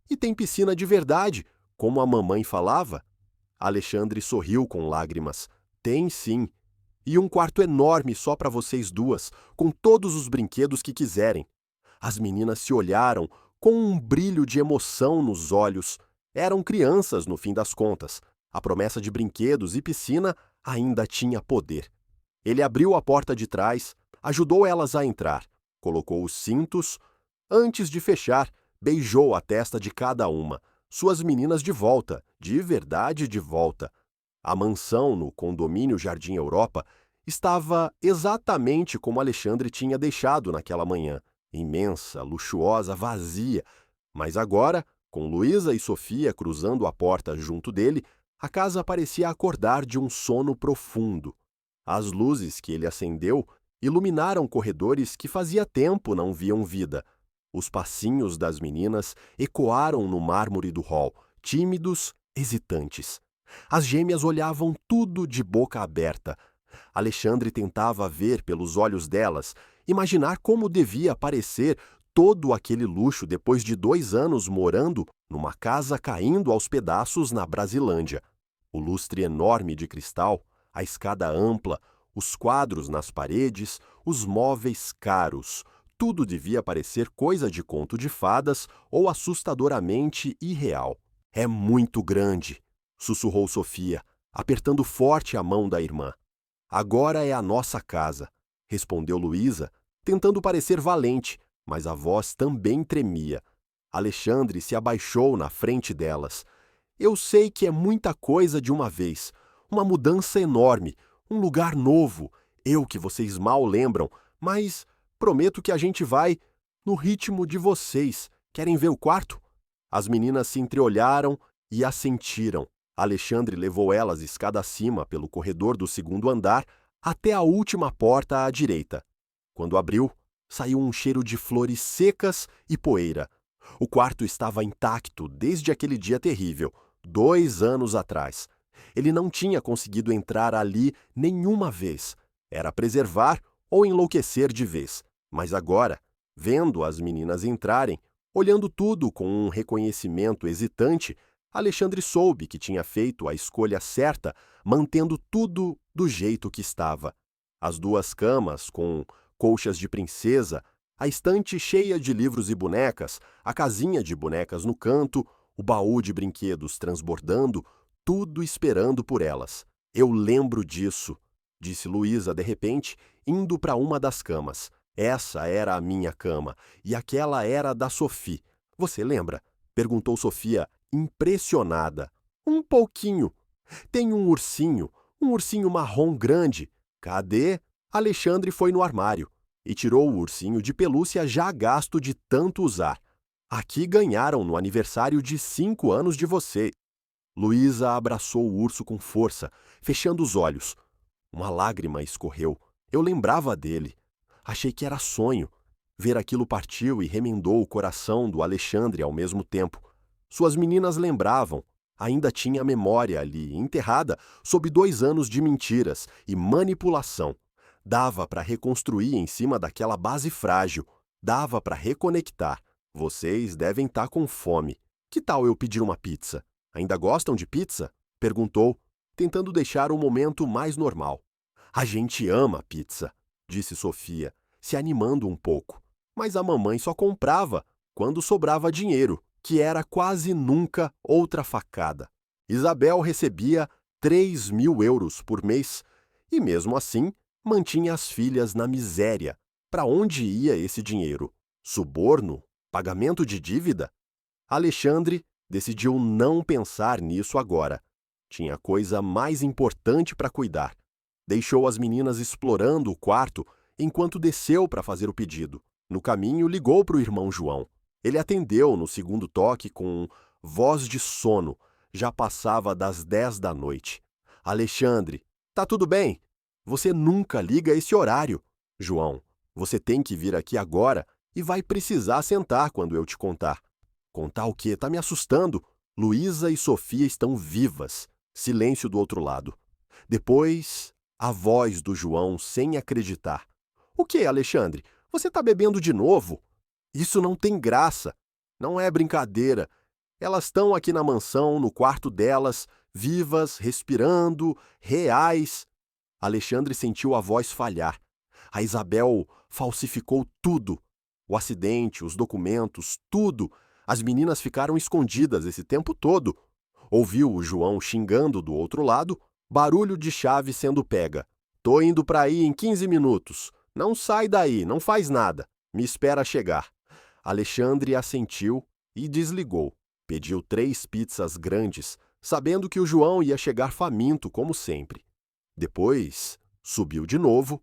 E tem piscina de verdade, como a mamãe falava? Alexandre sorriu com lágrimas. Tem sim. E um quarto enorme só para vocês duas, com todos os brinquedos que quiserem. As meninas se olharam com um brilho de emoção nos olhos. Eram crianças, no fim das contas. A promessa de brinquedos e piscina ainda tinha poder. Ele abriu a porta de trás, ajudou elas a entrar, colocou os cintos. Antes de fechar, beijou a testa de cada uma. Suas meninas de volta, de verdade de volta. A mansão no condomínio Jardim Europa estava exatamente como Alexandre tinha deixado naquela manhã. Imensa, luxuosa, vazia. Mas agora, com Luísa e Sofia cruzando a porta junto dele, a casa parecia acordar de um sono profundo. As luzes que ele acendeu iluminaram corredores que fazia tempo não viam vida. Os passinhos das meninas ecoaram no mármore do hall, tímidos, hesitantes. As gêmeas olhavam tudo de boca aberta. Alexandre tentava ver pelos olhos delas, imaginar como devia parecer todo aquele luxo depois de 2 anos morando numa casa caindo aos pedaços na Brasilândia. O lustre enorme de cristal, a escada ampla, os quadros nas paredes, os móveis caros. Tudo devia parecer coisa de conto de fadas ou assustadoramente irreal. É muito grande, sussurrou Sofia, apertando forte a mão da irmã. Agora é a nossa casa, respondeu Luísa, tentando parecer valente, mas a voz também tremia. Alexandre se abaixou na frente delas. Eu sei que é muita coisa de uma vez, uma mudança enorme, um lugar novo, eu que vocês mal lembram, mas prometo que a gente vai no ritmo de vocês. Querem ver o quarto? As meninas se entreolharam e assentiram. Alexandre levou elas escada acima pelo corredor do 2º andar até a última porta à direita. Quando abriu, saiu um cheiro de flores secas e poeira. O quarto estava intacto desde aquele dia terrível, 2 anos atrás. Ele não tinha conseguido entrar ali nenhuma vez. Era preservar ou enlouquecer de vez. Mas agora, vendo as meninas entrarem, olhando tudo com um reconhecimento hesitante, Alexandre soube que tinha feito a escolha certa, mantendo tudo do jeito que estava. As 2 camas com colchas de princesa, a estante cheia de livros e bonecas, a casinha de bonecas no canto, o baú de brinquedos transbordando, tudo esperando por elas. Eu lembro disso, disse Luísa de repente, indo para uma das camas. Essa era a minha cama, e aquela era da Sophie. Você lembra? Perguntou Sofia, impressionada. Um pouquinho. Tem um ursinho marrom grande. Cadê? Alexandre foi no armário e tirou o ursinho de pelúcia já gasto de tanto usar. Aqui ganharam no aniversário de 5 anos de você. Luísa abraçou o urso com força, fechando os olhos. Uma lágrima escorreu. Eu lembrava dele. Achei que era sonho. Ver aquilo partiu e remendou o coração do Alexandre ao mesmo tempo. Suas meninas lembravam. Ainda tinha a memória ali, enterrada sob 2 anos de mentiras e manipulação. Dava para reconstruir em cima daquela base frágil. Dava para reconectar. Vocês devem estar com fome. Que tal eu pedir uma pizza? Ainda gostam de pizza? Perguntou, tentando deixar o momento mais normal. A gente ama pizza, disse Sofia, se animando um pouco. Mas a mamãe só comprava quando sobrava dinheiro, que era quase nunca outra facada. Isabel recebia 3.000 euros por mês e, mesmo assim, mantinha as filhas na miséria. Para onde ia esse dinheiro? Suborno? Pagamento de dívida? Alexandre decidiu não pensar nisso agora. Tinha coisa mais importante para cuidar. Deixou as meninas explorando o quarto enquanto desceu para fazer o pedido. No caminho, ligou para o irmão João. Ele atendeu no segundo toque com voz de sono. Já passava das 10 da noite. Alexandre, tá tudo bem? Você nunca liga esse horário. João, você tem que vir aqui agora e vai precisar sentar quando eu te contar. Contar o quê? Tá me assustando. Luísa e Sofia estão vivas. Silêncio do outro lado. Depois, a voz do João sem acreditar. O que, Alexandre? Você tá bebendo de novo? Isso não tem graça. Não é brincadeira. Elas estão aqui na mansão, no quarto delas, vivas, respirando, reais. Alexandre sentiu a voz falhar. A Isabel falsificou tudo. O acidente, os documentos, tudo. As meninas ficaram escondidas esse tempo todo. Ouviu o João xingando do outro lado, barulho de chave sendo pega. Tô indo para aí em 15 minutos. Não sai daí, não faz nada. Me espera chegar. Alexandre assentiu e desligou. Pediu 3 pizzas grandes, sabendo que o João ia chegar faminto, como sempre. Depois, subiu de novo.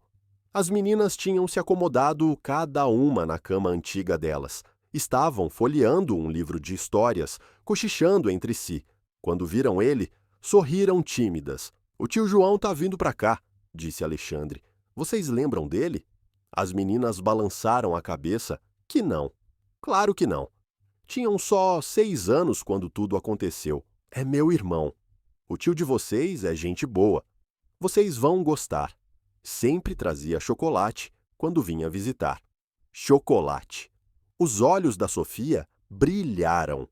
As meninas tinham se acomodado cada uma na cama antiga delas. Estavam folheando um livro de histórias, cochichando entre si. Quando viram ele, sorriram tímidas. O tio João tá vindo para cá, disse Alexandre. Vocês lembram dele? As meninas balançaram a cabeça que não. Claro que não. Tinham só 6 anos quando tudo aconteceu. É meu irmão. O tio de vocês é gente boa. Vocês vão gostar. Sempre trazia chocolate quando vinha visitar. Chocolate. Os olhos da Sofia brilharam.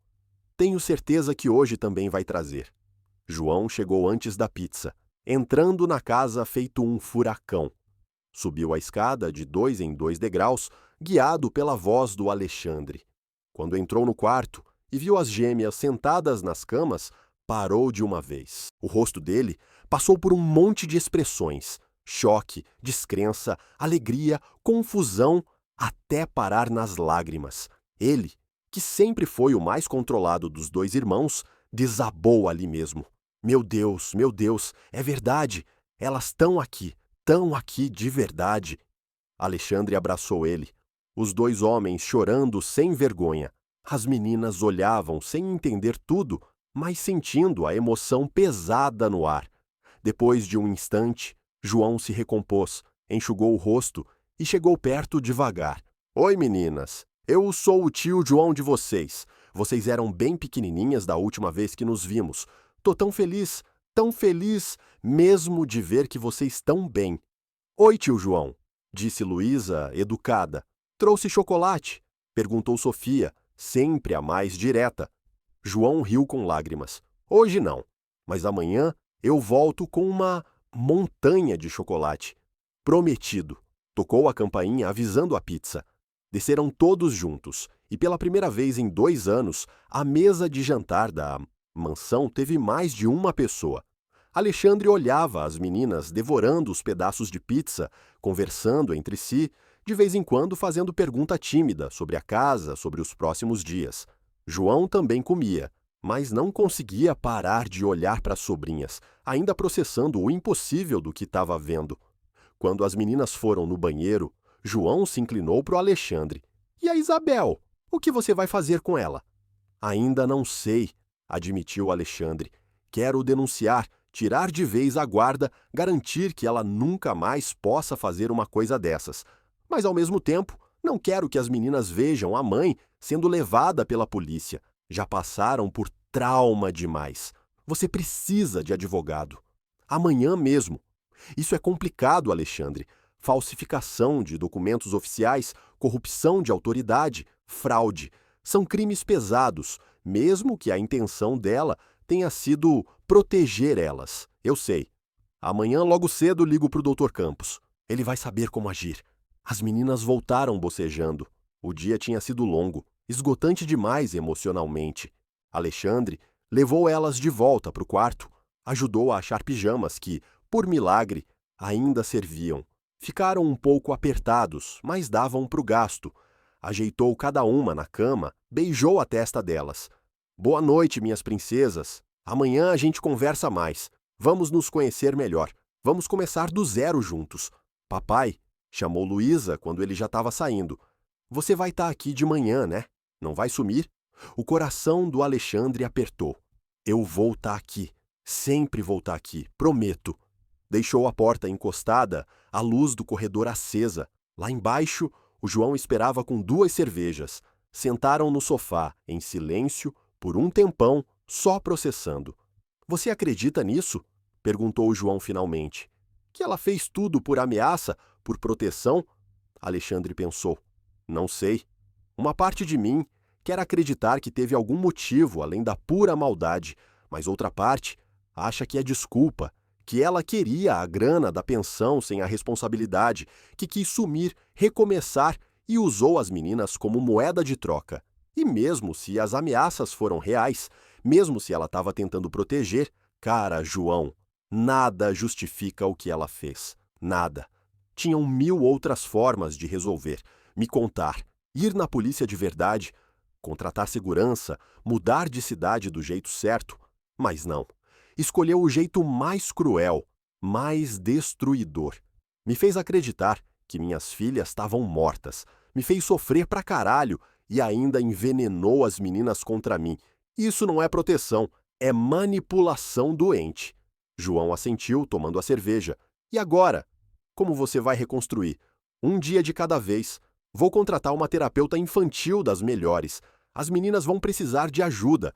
Tenho certeza que hoje também vai trazer. João chegou antes da pizza, entrando na casa feito um furacão. Subiu a escada de 2 em 2 degraus, guiado pela voz do Alexandre. Quando entrou no quarto e viu as gêmeas sentadas nas camas, parou de uma vez. O rosto dele passou por um monte de expressões: choque, descrença, alegria, confusão, até parar nas lágrimas. Ele, que sempre foi o mais controlado dos 2 irmãos, desabou ali mesmo. Meu Deus, é verdade. Elas estão aqui de verdade. Alexandre abraçou ele. Os 2 homens chorando sem vergonha. As meninas olhavam sem entender tudo, mas sentindo a emoção pesada no ar. Depois de um instante, João se recompôs, enxugou o rosto e chegou perto devagar. Oi, meninas. Eu sou o tio João de vocês. Vocês eram bem pequenininhas da última vez que nos vimos. Tô tão feliz mesmo de ver que vocês estão bem. Oi, tio João, disse Luísa, educada. Trouxe chocolate? Perguntou Sofia, sempre a mais direta. João riu com lágrimas. Hoje não, mas amanhã eu volto com uma montanha de chocolate. Prometido. Tocou a campainha avisando a pizza. Desceram todos juntos, e pela primeira vez em 2 anos, a mesa de jantar da mansão teve mais de uma pessoa. Alexandre olhava as meninas devorando os pedaços de pizza, conversando entre si, de vez em quando fazendo pergunta tímida sobre a casa, sobre os próximos dias. João também comia, mas não conseguia parar de olhar para as sobrinhas, ainda processando o impossível do que estava vendo. Quando as meninas foram no banheiro, João se inclinou para o Alexandre. E a Isabel? O que você vai fazer com ela? Ainda não sei, admitiu Alexandre. Quero denunciar, tirar de vez a guarda, garantir que ela nunca mais possa fazer uma coisa dessas. Mas, ao mesmo tempo, não quero que as meninas vejam a mãe sendo levada pela polícia. Já passaram por trauma demais. Você precisa de advogado. Amanhã mesmo. Isso é complicado, Alexandre. Falsificação de documentos oficiais, corrupção de autoridade, fraude. São crimes pesados, mesmo que a intenção dela tenha sido proteger elas. Eu sei. Amanhã, logo cedo, ligo para o Dr. Campos. Ele vai saber como agir. As meninas voltaram bocejando. O dia tinha sido longo, esgotante demais emocionalmente. Alexandre levou elas de volta para o quarto, ajudou a achar pijamas que, por milagre, ainda serviam. Ficaram um pouco apertados, mas davam para o gasto. Ajeitou cada uma na cama, beijou a testa delas. Boa noite, minhas princesas. Amanhã a gente conversa mais. Vamos nos conhecer melhor. Vamos começar do zero juntos. Papai, chamou Luísa quando ele já estava saindo. Você vai estar aqui de manhã, né? Não vai sumir? O coração do Alexandre apertou. Eu vou estar aqui. Sempre vou estar aqui, prometo. Deixou a porta encostada, a luz do corredor acesa. Lá embaixo, o João esperava com 2 cervejas. Sentaram no sofá, em silêncio, por um tempão, só processando. Você acredita nisso? Perguntou o João finalmente. Que ela fez tudo por ameaça, por proteção? Alexandre pensou. Não sei. Uma parte de mim quer acreditar que teve algum motivo além da pura maldade, mas outra parte acha que é desculpa, que ela queria a grana da pensão sem a responsabilidade, que quis sumir, recomeçar e usou as meninas como moeda de troca. E mesmo se as ameaças foram reais, mesmo se ela estava tentando proteger, cara, João, nada justifica o que ela fez. Nada. Tinham 1000 outras formas de resolver. Me contar, ir na polícia de verdade, contratar segurança, mudar de cidade do jeito certo. Mas não. Escolheu o jeito mais cruel, mais destruidor. Me fez acreditar que minhas filhas estavam mortas. Me fez sofrer pra caralho e ainda envenenou as meninas contra mim. Isso não é proteção, é manipulação doente. João assentiu, tomando a cerveja. E agora? Como você vai reconstruir? Um dia de cada vez. Vou contratar uma terapeuta infantil das melhores. As meninas vão precisar de ajuda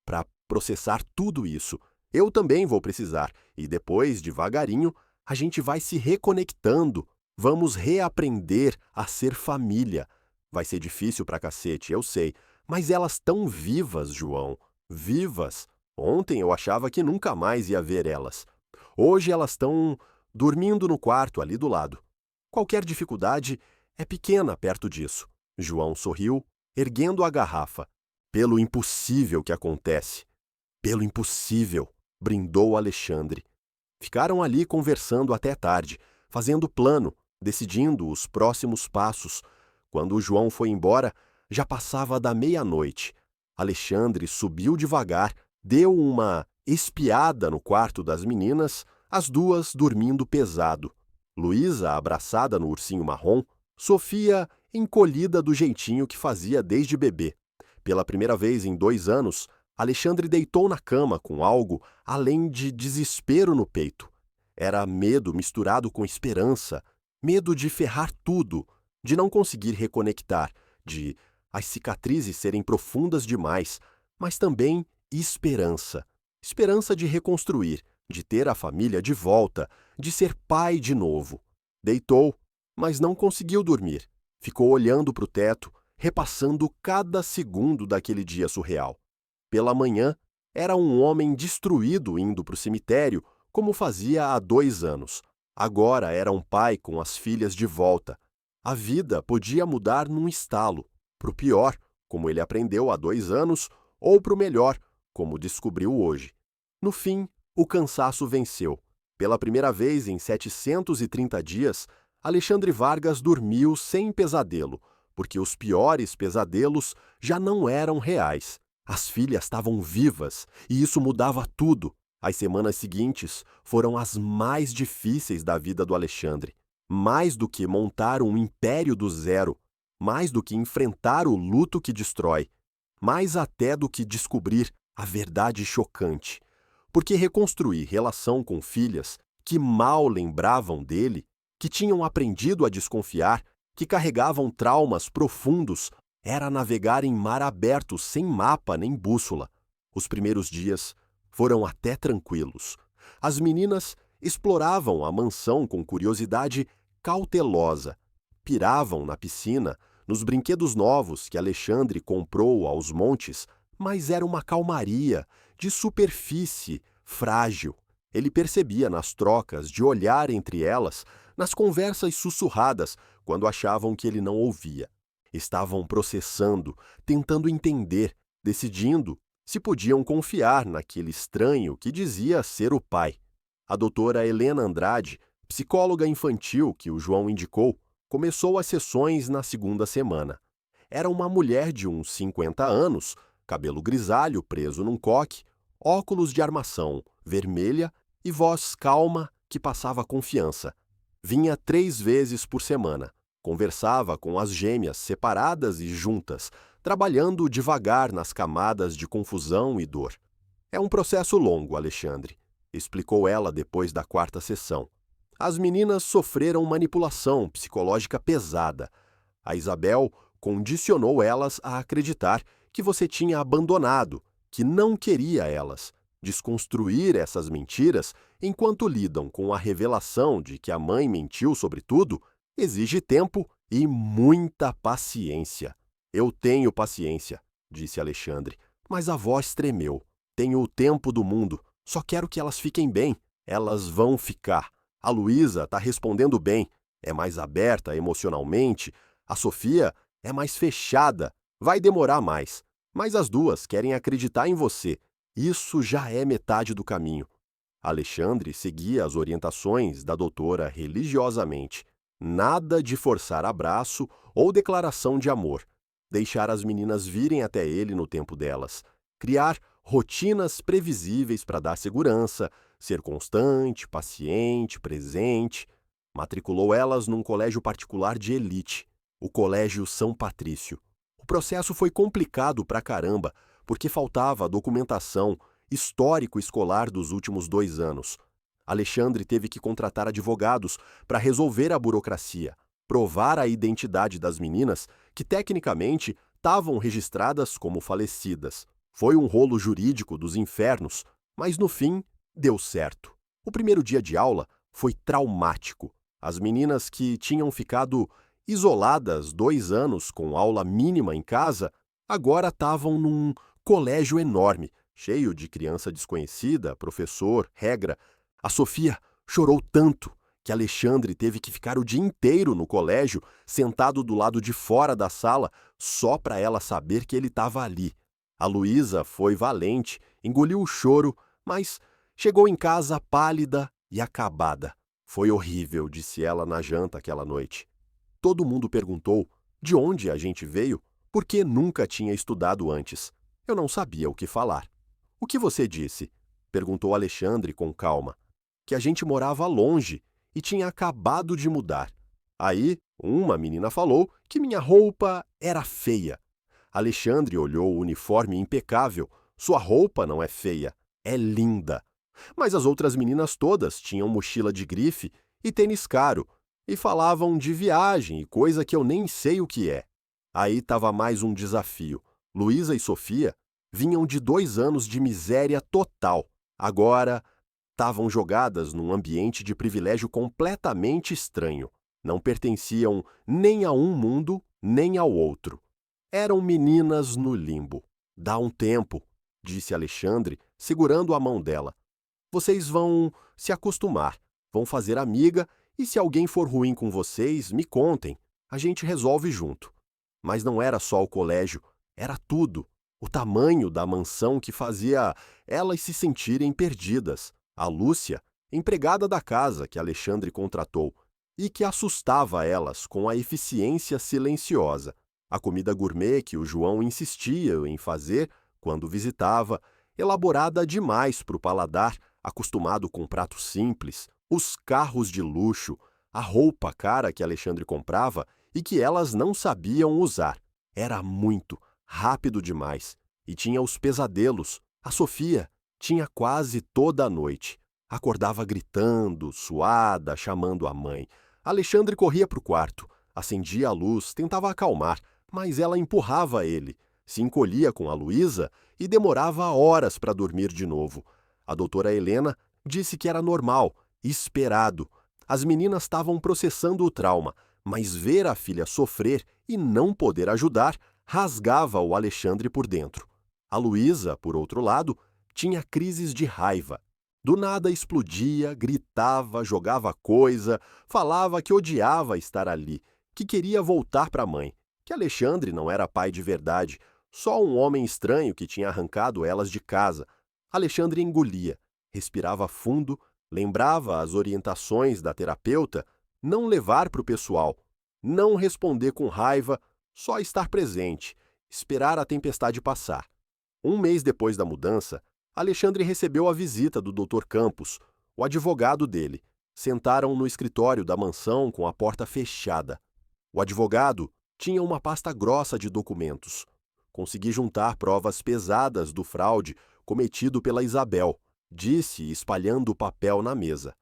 para processar tudo isso. Eu também vou precisar. E depois, devagarinho, a gente vai se reconectando. Vamos reaprender a ser família. Vai ser difícil pra cacete, eu sei. Mas elas tão vivas, João. Vivas. Ontem eu achava que nunca mais ia ver elas. Hoje elas estão dormindo no quarto ali do lado. Qualquer dificuldade é pequena perto disso. João sorriu, erguendo a garrafa. Pelo impossível que acontece. Pelo impossível, brindou Alexandre. Ficaram ali conversando até tarde, fazendo plano, decidindo os próximos passos. Quando o João foi embora, já passava da meia-noite. Alexandre subiu devagar, deu uma espiada no quarto das meninas, as duas dormindo pesado. Luísa abraçada no ursinho marrom, Sofia encolhida do jeitinho que fazia desde bebê. Pela primeira vez em 2 anos, Alexandre deitou na cama com algo além de desespero no peito. Era medo misturado com esperança, medo de ferrar tudo, de não conseguir reconectar, de as cicatrizes serem profundas demais, mas também esperança. Esperança de reconstruir, de ter a família de volta, de ser pai de novo. Deitou, mas não conseguiu dormir. Ficou olhando para o teto, repassando cada segundo daquele dia surreal. Pela manhã, era um homem destruído indo para o cemitério, como fazia há 2 anos. Agora era um pai com as filhas de volta. A vida podia mudar num estalo, para o pior, como ele aprendeu há 2 anos, ou para o melhor, como descobriu hoje. No fim, o cansaço venceu. Pela primeira vez em 730 dias, Alexandre Vargas dormiu sem pesadelo, porque os piores pesadelos já não eram reais. As filhas estavam vivas, e isso mudava tudo. As semanas seguintes foram as mais difíceis da vida do Alexandre. Mais do que montar um império do zero, mais do que enfrentar o luto que destrói, mais até do que descobrir a verdade chocante. Porque reconstruir relação com filhas que mal lembravam dele, que tinham aprendido a desconfiar, que carregavam traumas profundos, era navegar em mar aberto sem mapa nem bússola. Os primeiros dias foram até tranquilos. As meninas exploravam a mansão com curiosidade cautelosa, piravam na piscina, nos brinquedos novos que Alexandre comprou aos montes, mas era uma calmaria, de superfície, frágil. Ele percebia nas trocas de olhar entre elas, nas conversas sussurradas, quando achavam que ele não ouvia. Estavam processando, tentando entender, decidindo se podiam confiar naquele estranho que dizia ser o pai. A doutora Helena Andrade, psicóloga infantil que o João indicou, começou as sessões na segunda semana. Era uma mulher de uns 50 anos, cabelo grisalho preso num coque, óculos de armação vermelha e voz calma que passava confiança. Vinha 3 vezes por semana. Conversava com as gêmeas separadas e juntas, trabalhando devagar nas camadas de confusão e dor. É um processo longo, Alexandre, explicou ela depois da 4ª sessão. As meninas sofreram manipulação psicológica pesada. A Isabel condicionou elas a acreditar que você tinha abandonado, que não queria elas. Desconstruir essas mentiras, enquanto lidam com a revelação de que a mãe mentiu sobre tudo, exige tempo e muita paciência. Eu tenho paciência, disse Alexandre, mas a voz tremeu. Tenho o tempo do mundo, só quero que elas fiquem bem. Elas vão ficar. A Luísa está respondendo bem, é mais aberta emocionalmente. A Sofia é mais fechada, vai demorar mais. Mas as duas querem acreditar em você. Isso já é metade do caminho. Alexandre seguia as orientações da doutora religiosamente. Nada de forçar abraço ou declaração de amor. Deixar as meninas virem até ele no tempo delas. Criar rotinas previsíveis para dar segurança, ser constante, paciente, presente. Matriculou elas num colégio particular de elite, o Colégio São Patrício. O processo foi complicado pra caramba, porque faltava documentação, histórico escolar dos últimos 2 anos. Alexandre teve que contratar advogados para resolver a burocracia, provar a identidade das meninas, que tecnicamente estavam registradas como falecidas. Foi um rolo jurídico dos infernos, mas no fim deu certo. O primeiro dia de aula foi traumático. As meninas que tinham ficado isoladas 2 anos com aula mínima em casa, agora estavam num colégio enorme, cheio de criança desconhecida, professor, regra. A Sofia chorou tanto que Alexandre teve que ficar o dia inteiro no colégio, sentado do lado de fora da sala, só para ela saber que ele estava ali. A Luísa foi valente, engoliu o choro, mas chegou em casa pálida e acabada. Foi horrível, disse ela na janta aquela noite. Todo mundo perguntou de onde a gente veio, porque nunca tinha estudado antes. Eu não sabia o que falar. O que você disse? Perguntou Alexandre com calma. Que a gente morava longe e tinha acabado de mudar. Aí, uma menina falou que minha roupa era feia. Alexandre olhou o uniforme impecável. Sua roupa não é feia, é linda. Mas as outras meninas todas tinham mochila de grife e tênis caro, e falavam de viagem e coisa que eu nem sei o que é. Aí estava mais um desafio. Luísa e Sofia vinham de 2 anos de miséria total. Agora estavam jogadas num ambiente de privilégio completamente estranho. Não pertenciam nem a um mundo, nem ao outro. Eram meninas no limbo. Dá um tempo, disse Alexandre, segurando a mão dela. Vocês vão se acostumar, vão fazer amiga e se alguém for ruim com vocês, me contem. A gente resolve junto. Mas não era só o colégio, era tudo. O tamanho da mansão que fazia elas se sentirem perdidas. A Lúcia, empregada da casa que Alexandre contratou, e que assustava elas com a eficiência silenciosa. A comida gourmet que o João insistia em fazer quando visitava, elaborada demais para o paladar, acostumado com pratos simples, os carros de luxo, a roupa cara que Alexandre comprava e que elas não sabiam usar. Era muito, rápido demais. E tinha os pesadelos. A Sofia tinha quase toda a noite. Acordava gritando, suada, chamando a mãe. Alexandre corria para o quarto, acendia a luz, tentava acalmar, mas ela empurrava ele. Se encolhia com a Luísa e demorava horas para dormir de novo. A doutora Helena disse que era normal, esperado. As meninas estavam processando o trauma, mas ver a filha sofrer e não poder ajudar rasgava o Alexandre por dentro. A Luísa, por outro lado, tinha crises de raiva. Do nada explodia, gritava, jogava coisa, falava que odiava estar ali, que queria voltar para a mãe, que Alexandre não era pai de verdade, só um homem estranho que tinha arrancado elas de casa. Alexandre engolia, respirava fundo, lembrava as orientações da terapeuta, não levar para o pessoal, não responder com raiva, só estar presente, esperar a tempestade passar. Um mês depois da mudança, Alexandre recebeu a visita do Dr. Campos, o advogado dele. Sentaram no escritório da mansão com a porta fechada. O advogado tinha uma pasta grossa de documentos. Consegui juntar provas pesadas do fraude cometido pela Isabel, disse, espalhando o papel na mesa.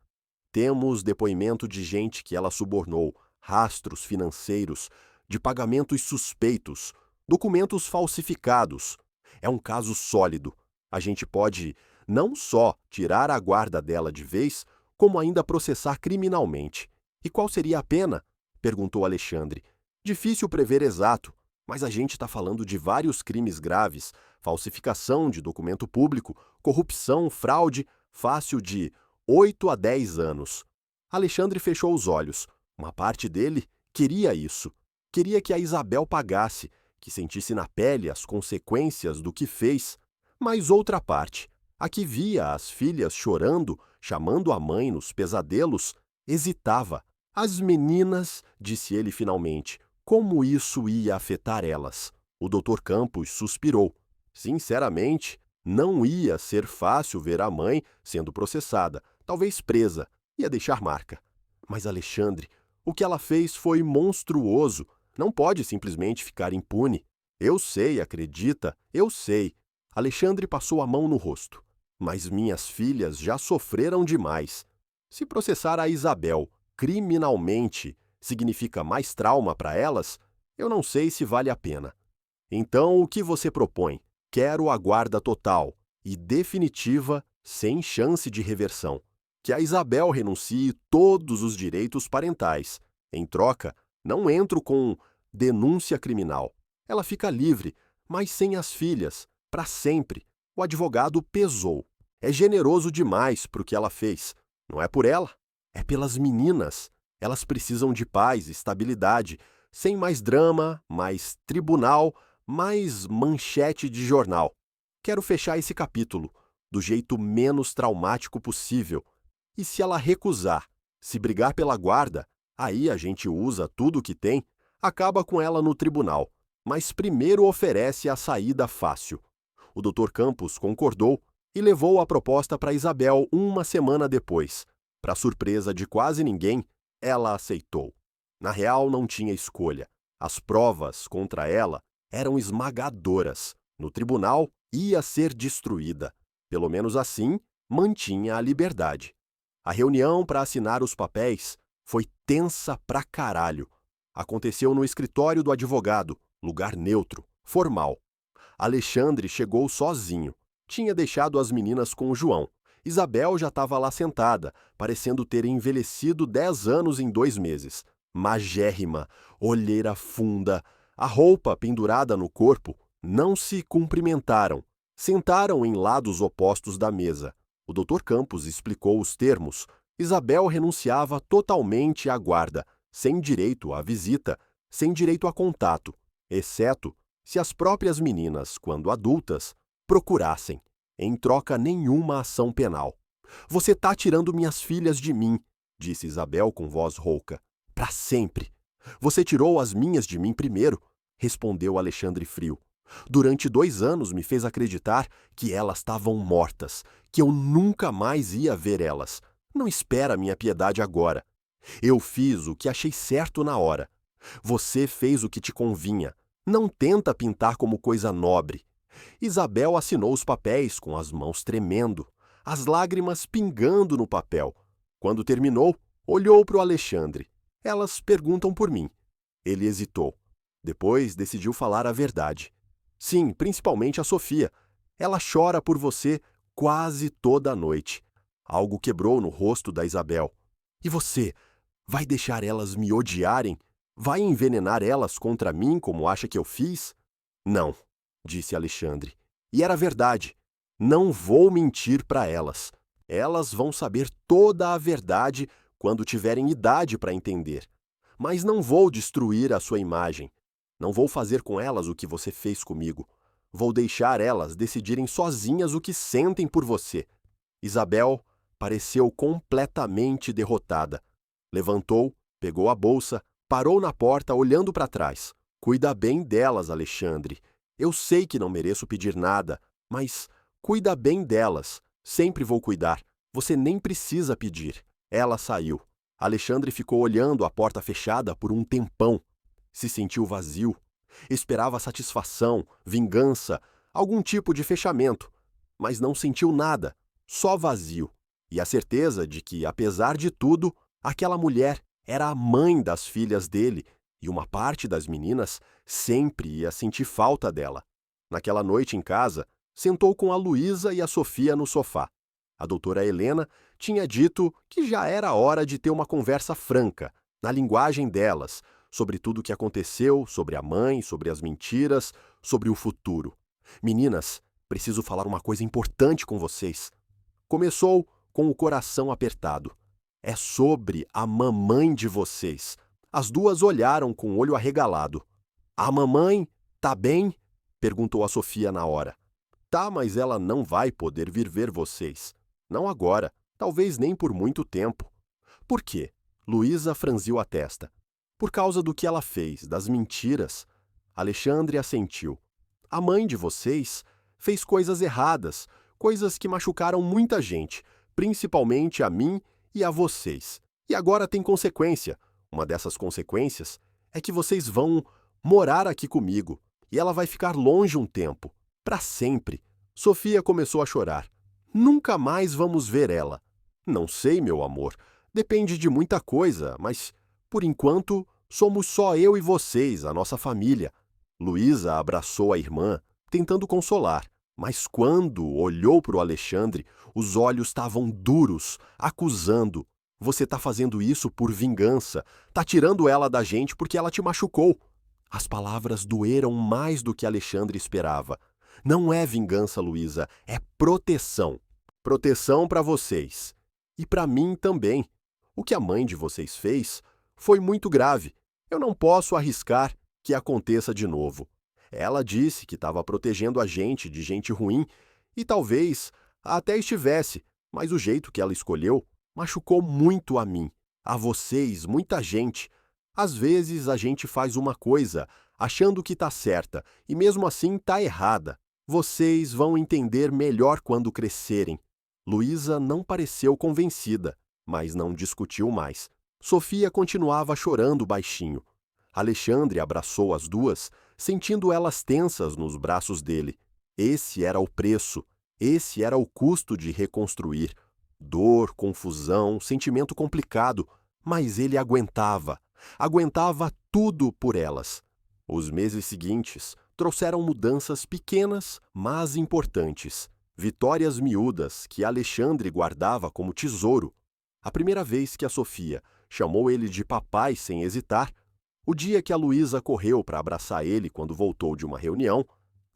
Temos depoimento de gente que ela subornou, rastros financeiros, de pagamentos suspeitos, documentos falsificados. É um caso sólido. A gente pode não só tirar a guarda dela de vez, como ainda processar criminalmente. E qual seria a pena? Perguntou Alexandre. Difícil prever exato, mas a gente está falando de vários crimes graves, falsificação de documento público, corrupção, fraude, fácil de 8 a 10 anos. Alexandre fechou os olhos. Uma parte dele queria isso. Queria que a Isabel pagasse, que sentisse na pele as consequências do que fez. Mas outra parte, a que via as filhas chorando, chamando a mãe nos pesadelos, hesitava. As meninas, disse ele finalmente, como isso ia afetar elas? O Dr. Campos suspirou. Sinceramente, não ia ser fácil ver a mãe sendo processada, talvez presa, ia deixar marca. Mas Alexandre, o que ela fez foi monstruoso. Não pode simplesmente ficar impune. Eu sei, acredita, eu sei. Alexandre passou a mão no rosto. Mas minhas filhas já sofreram demais. Se processar a Isabel criminalmente significa mais trauma para elas, eu não sei se vale a pena. Então, o que você propõe? Quero a guarda total e definitiva, sem chance de reversão. Que a Isabel renuncie todos os direitos parentais. Em troca, não entro com denúncia criminal. Ela fica livre, mas sem as filhas, para sempre. O advogado pesou. É generoso demais para o que ela fez. Não é por ela, é pelas meninas. Elas precisam de paz, estabilidade, sem mais drama, mais tribunal, mais manchete de jornal. Quero fechar esse capítulo do jeito menos traumático possível. E se ela recusar, se brigar pela guarda, aí a gente usa tudo o que tem, acaba com ela no tribunal, mas primeiro oferece a saída fácil. O Dr. Campos concordou e levou a proposta para Isabel uma semana depois. Para surpresa de quase ninguém, ela aceitou. Na real, não tinha escolha. As provas contra ela eram esmagadoras. No tribunal, ia ser destruída. Pelo menos assim, mantinha a liberdade. A reunião para assinar os papéis foi tensa pra caralho. Aconteceu no escritório do advogado, lugar neutro, formal. Alexandre chegou sozinho. Tinha deixado as meninas com o João. Isabel já estava lá sentada, parecendo ter envelhecido 10 anos em 2 meses. Magérrima, olheira funda, a roupa pendurada no corpo. Não se cumprimentaram. Sentaram em lados opostos da mesa. O Dr. Campos explicou os termos. Isabel renunciava totalmente à guarda, sem direito à visita, sem direito a contato, exceto se as próprias meninas, quando adultas, procurassem, em troca nenhuma ação penal. Você está tirando minhas filhas de mim, disse Isabel com voz rouca. Para sempre. Você tirou as minhas de mim primeiro, respondeu Alexandre frio. Durante 2 anos me fez acreditar que elas estavam mortas, que eu nunca mais ia ver elas. Não espera minha piedade agora. Eu fiz o que achei certo na hora. Você fez o que te convinha. Não tenta pintar como coisa nobre. Isabel assinou os papéis com as mãos tremendo, as lágrimas pingando no papel. Quando terminou, olhou para o Alexandre. Elas perguntam por mim. Ele hesitou. Depois decidiu falar a verdade. Sim, principalmente a Sofia. Ela chora por você quase toda a noite. Algo quebrou no rosto da Isabel. E você, vai deixar elas me odiarem? Vai envenenar elas contra mim como acha que eu fiz? Não, disse Alexandre. E era verdade. Não vou mentir para elas. Elas vão saber toda a verdade quando tiverem idade para entender. Mas não vou destruir a sua imagem. Não vou fazer com elas o que você fez comigo. Vou deixar elas decidirem sozinhas o que sentem por você. Isabel pareceu completamente derrotada. Levantou, pegou a bolsa, parou na porta olhando para trás. Cuida bem delas, Alexandre. Eu sei que não mereço pedir nada, mas cuida bem delas. Sempre vou cuidar. Você nem precisa pedir. Ela saiu. Alexandre ficou olhando a porta fechada por um tempão. Se sentiu vazio. Esperava satisfação, vingança, algum tipo de fechamento, mas não sentiu nada, só vazio. E a certeza de que, apesar de tudo, aquela mulher era a mãe das filhas dele e uma parte das meninas sempre ia sentir falta dela. Naquela noite em casa, sentou com a Luísa e a Sofia no sofá. A doutora Helena tinha dito que já era hora de ter uma conversa franca, na linguagem delas, sobre tudo o que aconteceu, sobre a mãe, sobre as mentiras, sobre o futuro. Meninas, preciso falar uma coisa importante com vocês. Começou com o coração apertado. É sobre a mamãe de vocês. As duas olharam com o olho arregalado. A mamãe tá bem? Perguntou a Sofia na hora. Tá, mas ela não vai poder vir ver vocês. Não agora, talvez nem por muito tempo. Por quê? Luísa franziu a testa. Por causa do que ela fez, das mentiras. Alexandre assentiu. A mãe de vocês fez coisas erradas, coisas que machucaram muita gente, principalmente a mim e a vocês. E agora tem consequência. Uma dessas consequências é que vocês vão morar aqui comigo e ela vai ficar longe um tempo, para sempre. Sofia começou a chorar. Nunca mais vamos ver ela. Não sei, meu amor. Depende de muita coisa, mas, por enquanto, somos só eu e vocês, a nossa família. Luísa abraçou a irmã, tentando consolar, mas quando olhou para o Alexandre, os olhos estavam duros, acusando. Você está fazendo isso por vingança, está tirando ela da gente porque ela te machucou. As palavras doeram mais do que Alexandre esperava. Não é vingança, Luísa, é proteção. Proteção para vocês. E para mim também. O que a mãe de vocês fez foi muito grave. Eu não posso arriscar que aconteça de novo. Ela disse que estava protegendo a gente de gente ruim e talvez até estivesse, mas o jeito que ela escolheu machucou muito a mim, a vocês, muita gente. Às vezes a gente faz uma coisa achando que está certa e mesmo assim está errada. Vocês vão entender melhor quando crescerem. Luísa não pareceu convencida, mas não discutiu mais. Sofia continuava chorando baixinho. Alexandre abraçou as duas, sentindo elas tensas nos braços dele. Esse era o preço, esse era o custo de reconstruir. Dor, confusão, sentimento complicado, mas ele aguentava. Aguentava tudo por elas. Os meses seguintes trouxeram mudanças pequenas, mas importantes. Vitórias miúdas que Alexandre guardava como tesouro. A primeira vez que a Sofia chamou ele de papai sem hesitar, o dia que a Luísa correu para abraçar ele quando voltou de uma reunião,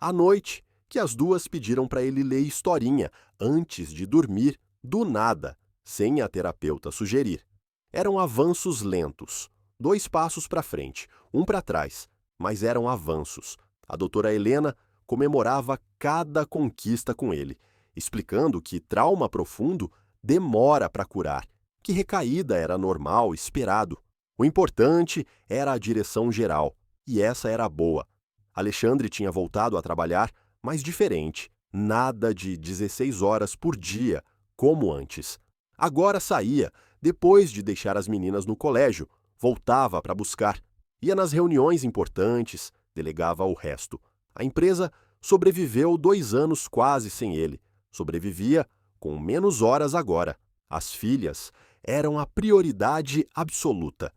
a noite que as duas pediram para ele ler historinha antes de dormir, do nada, sem a terapeuta sugerir. Eram avanços lentos, 2 passos para frente, um para trás, mas eram avanços. A doutora Helena comemorava cada conquista com ele, explicando que trauma profundo demora para curar, que recaída era normal, esperado. O importante era a direção geral, e essa era boa. Alexandre tinha voltado a trabalhar, mas diferente, nada de 16 horas por dia, como antes. Agora saía, depois de deixar as meninas no colégio, voltava para buscar, ia nas reuniões importantes, delegava o resto. A empresa sobreviveu 2 anos quase sem ele, sobrevivia com menos horas agora. As filhas eram a prioridade absoluta.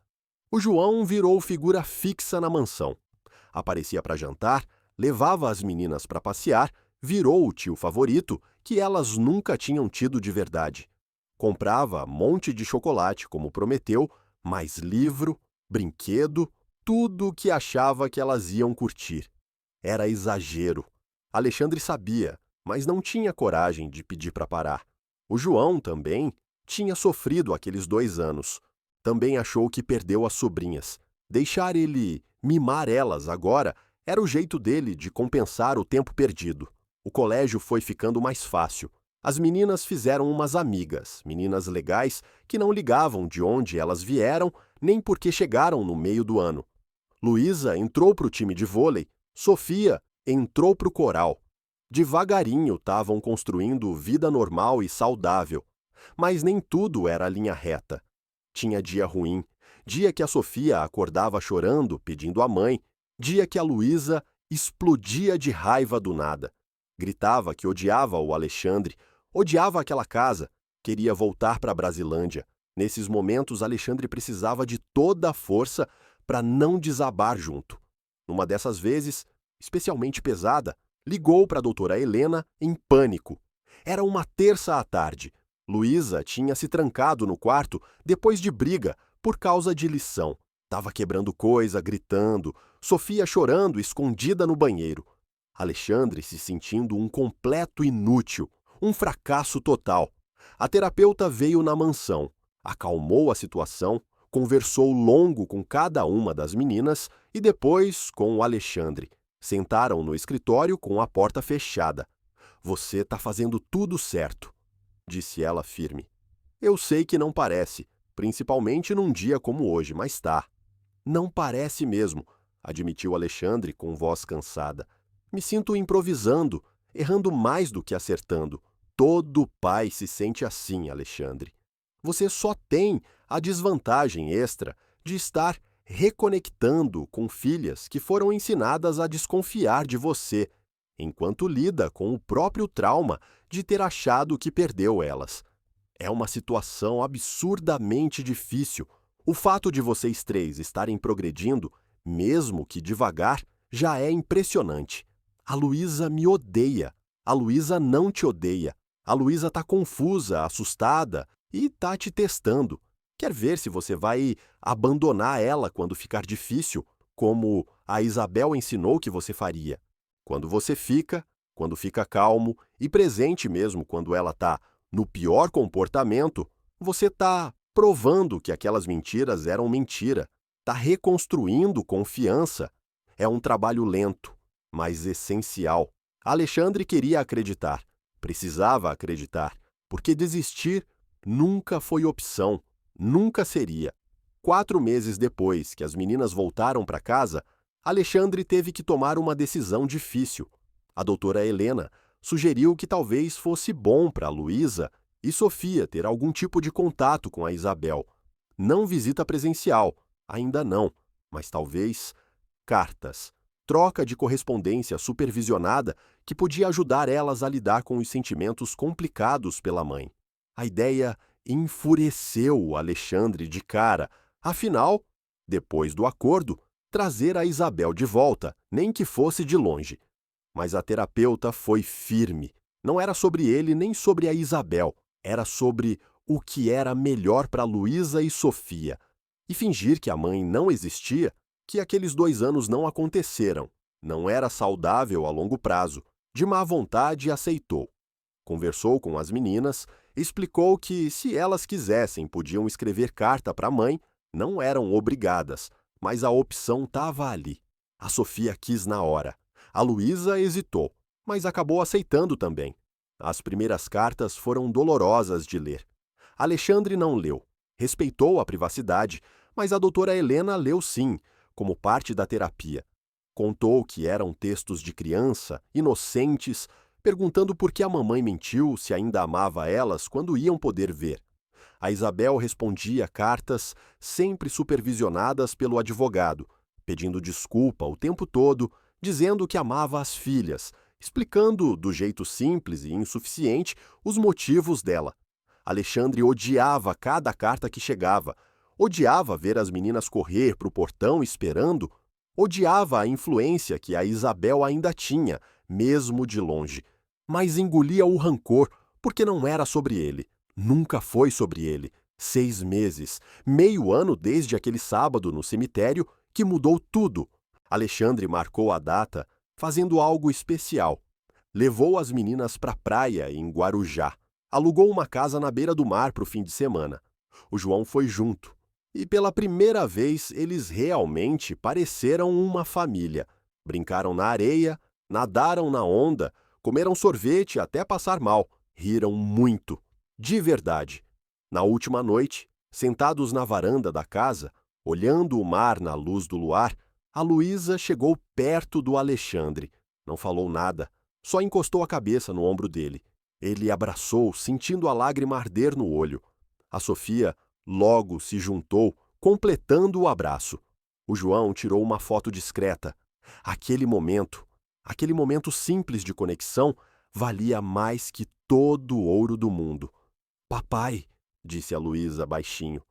O João virou figura fixa na mansão. Aparecia para jantar, Levava as meninas para passear, virou o tio favorito que elas nunca tinham tido de verdade. Comprava monte de chocolate, como prometeu, mais livro, brinquedo, tudo o que achava que elas iam curtir. Era exagero. Alexandre sabia, mas não tinha coragem de pedir para parar. O João também tinha sofrido aqueles 2 anos. Também achou que perdeu as sobrinhas. Deixar ele mimar elas agora era o jeito dele de compensar o tempo perdido. O colégio foi ficando mais fácil. As meninas fizeram umas amigas, meninas legais que não ligavam de onde elas vieram nem porque chegaram no meio do ano. Luísa entrou para o time de vôlei, Sofia entrou para o coral. Devagarinho estavam construindo vida normal e saudável, mas nem tudo era linha reta. Tinha dia ruim, dia que a Sofia acordava chorando, pedindo à mãe, dia que a Luísa explodia de raiva do nada. Gritava que odiava o Alexandre, odiava aquela casa, queria voltar para Brasilândia. Nesses momentos, Alexandre precisava de toda a força para não desabar junto. Numa dessas vezes, especialmente pesada, ligou para a doutora Helena em pânico. Era uma terça à tarde. Luísa tinha se trancado no quarto depois de briga por causa de lição. Estava quebrando coisa, gritando, Sofia chorando escondida no banheiro. Alexandre se sentindo um completo inútil, um fracasso total. A terapeuta veio na mansão, acalmou a situação, conversou longo com cada uma das meninas e depois com o Alexandre. Sentaram no escritório com a porta fechada. "Você está fazendo tudo certo", disse ela firme. "Eu sei que não parece, principalmente num dia como hoje, mas tá." "Não parece mesmo", admitiu Alexandre com voz cansada. "Me sinto improvisando, errando mais do que acertando. Todo pai se sente assim, Alexandre. Você só tem a desvantagem extra de estar reconectando com filhas que foram ensinadas a desconfiar de você, enquanto lida com o próprio trauma de ter achado que perdeu elas. É uma situação absurdamente difícil. O fato de vocês três estarem progredindo, mesmo que devagar, já é impressionante. A Luísa me odeia. A Luísa não te odeia. A Luísa está confusa, assustada e está te testando. Quer ver se você vai abandonar ela quando ficar difícil, como a Isabel ensinou que você faria. Quando fica calmo e presente mesmo quando ela está no pior comportamento, você está provando que aquelas mentiras eram mentira. Está reconstruindo confiança. É um trabalho lento, mas essencial. Alexandre queria acreditar. Precisava acreditar, porque desistir nunca foi opção, nunca seria. 4 meses depois que as meninas voltaram para casa, Alexandre teve que tomar uma decisão difícil. A doutora Helena sugeriu que talvez fosse bom para Luísa e Sofia ter algum tipo de contato com a Isabel. Não visita presencial, ainda não, mas talvez cartas. Troca de correspondência supervisionada que podia ajudar elas a lidar com os sentimentos complicados pela mãe. A ideia enfureceu o Alexandre de cara. Afinal, depois do acordo, trazer a Isabel de volta, nem que fosse de longe. Mas a terapeuta foi firme. Não era sobre ele nem sobre a Isabel. Era sobre o que era melhor para Luísa e Sofia. E fingir que a mãe não existia, que aqueles 2 anos não aconteceram. Não era saudável a longo prazo. De má vontade, aceitou. Conversou com as meninas, explicou que, se elas quisessem, podiam escrever carta para a mãe, não eram obrigadas, mas a opção estava ali. A Sofia quis na hora. A Luísa hesitou, mas acabou aceitando também. As primeiras cartas foram dolorosas de ler. Alexandre não leu. Respeitou a privacidade, mas a doutora Helena leu sim, como parte da terapia. Contou que eram textos de criança, inocentes, perguntando por que a mamãe mentiu se ainda amava elas quando iam poder ver. A Isabel respondia cartas sempre supervisionadas pelo advogado, pedindo desculpa o tempo todo, dizendo que amava as filhas, explicando do jeito simples e insuficiente os motivos dela. Alexandre odiava cada carta que chegava, odiava ver as meninas correr para o portão esperando, Odiava a influência que a Isabel ainda tinha, mesmo de longe, mas engolia o rancor, porque não era sobre ele. Nunca foi sobre ele. 6 meses, meio ano desde aquele sábado no cemitério, que mudou tudo. Alexandre marcou a data fazendo algo especial. Levou as meninas para a praia em Guarujá. Alugou uma casa na beira do mar para o fim de semana. O João foi junto. E pela primeira vez eles realmente pareceram uma família. Brincaram na areia, nadaram na onda, comeram sorvete até passar mal, riram muito. De verdade. Na última noite, sentados na varanda da casa, olhando o mar na luz do luar, a Luísa chegou perto do Alexandre. Não falou nada, só encostou a cabeça no ombro dele. Ele abraçou, sentindo a lágrima arder no olho. A Sofia logo se juntou, completando o abraço. O João tirou uma foto discreta. Aquele momento simples de conexão, valia mais que todo o ouro do mundo. Papai, disse a Luísa baixinho.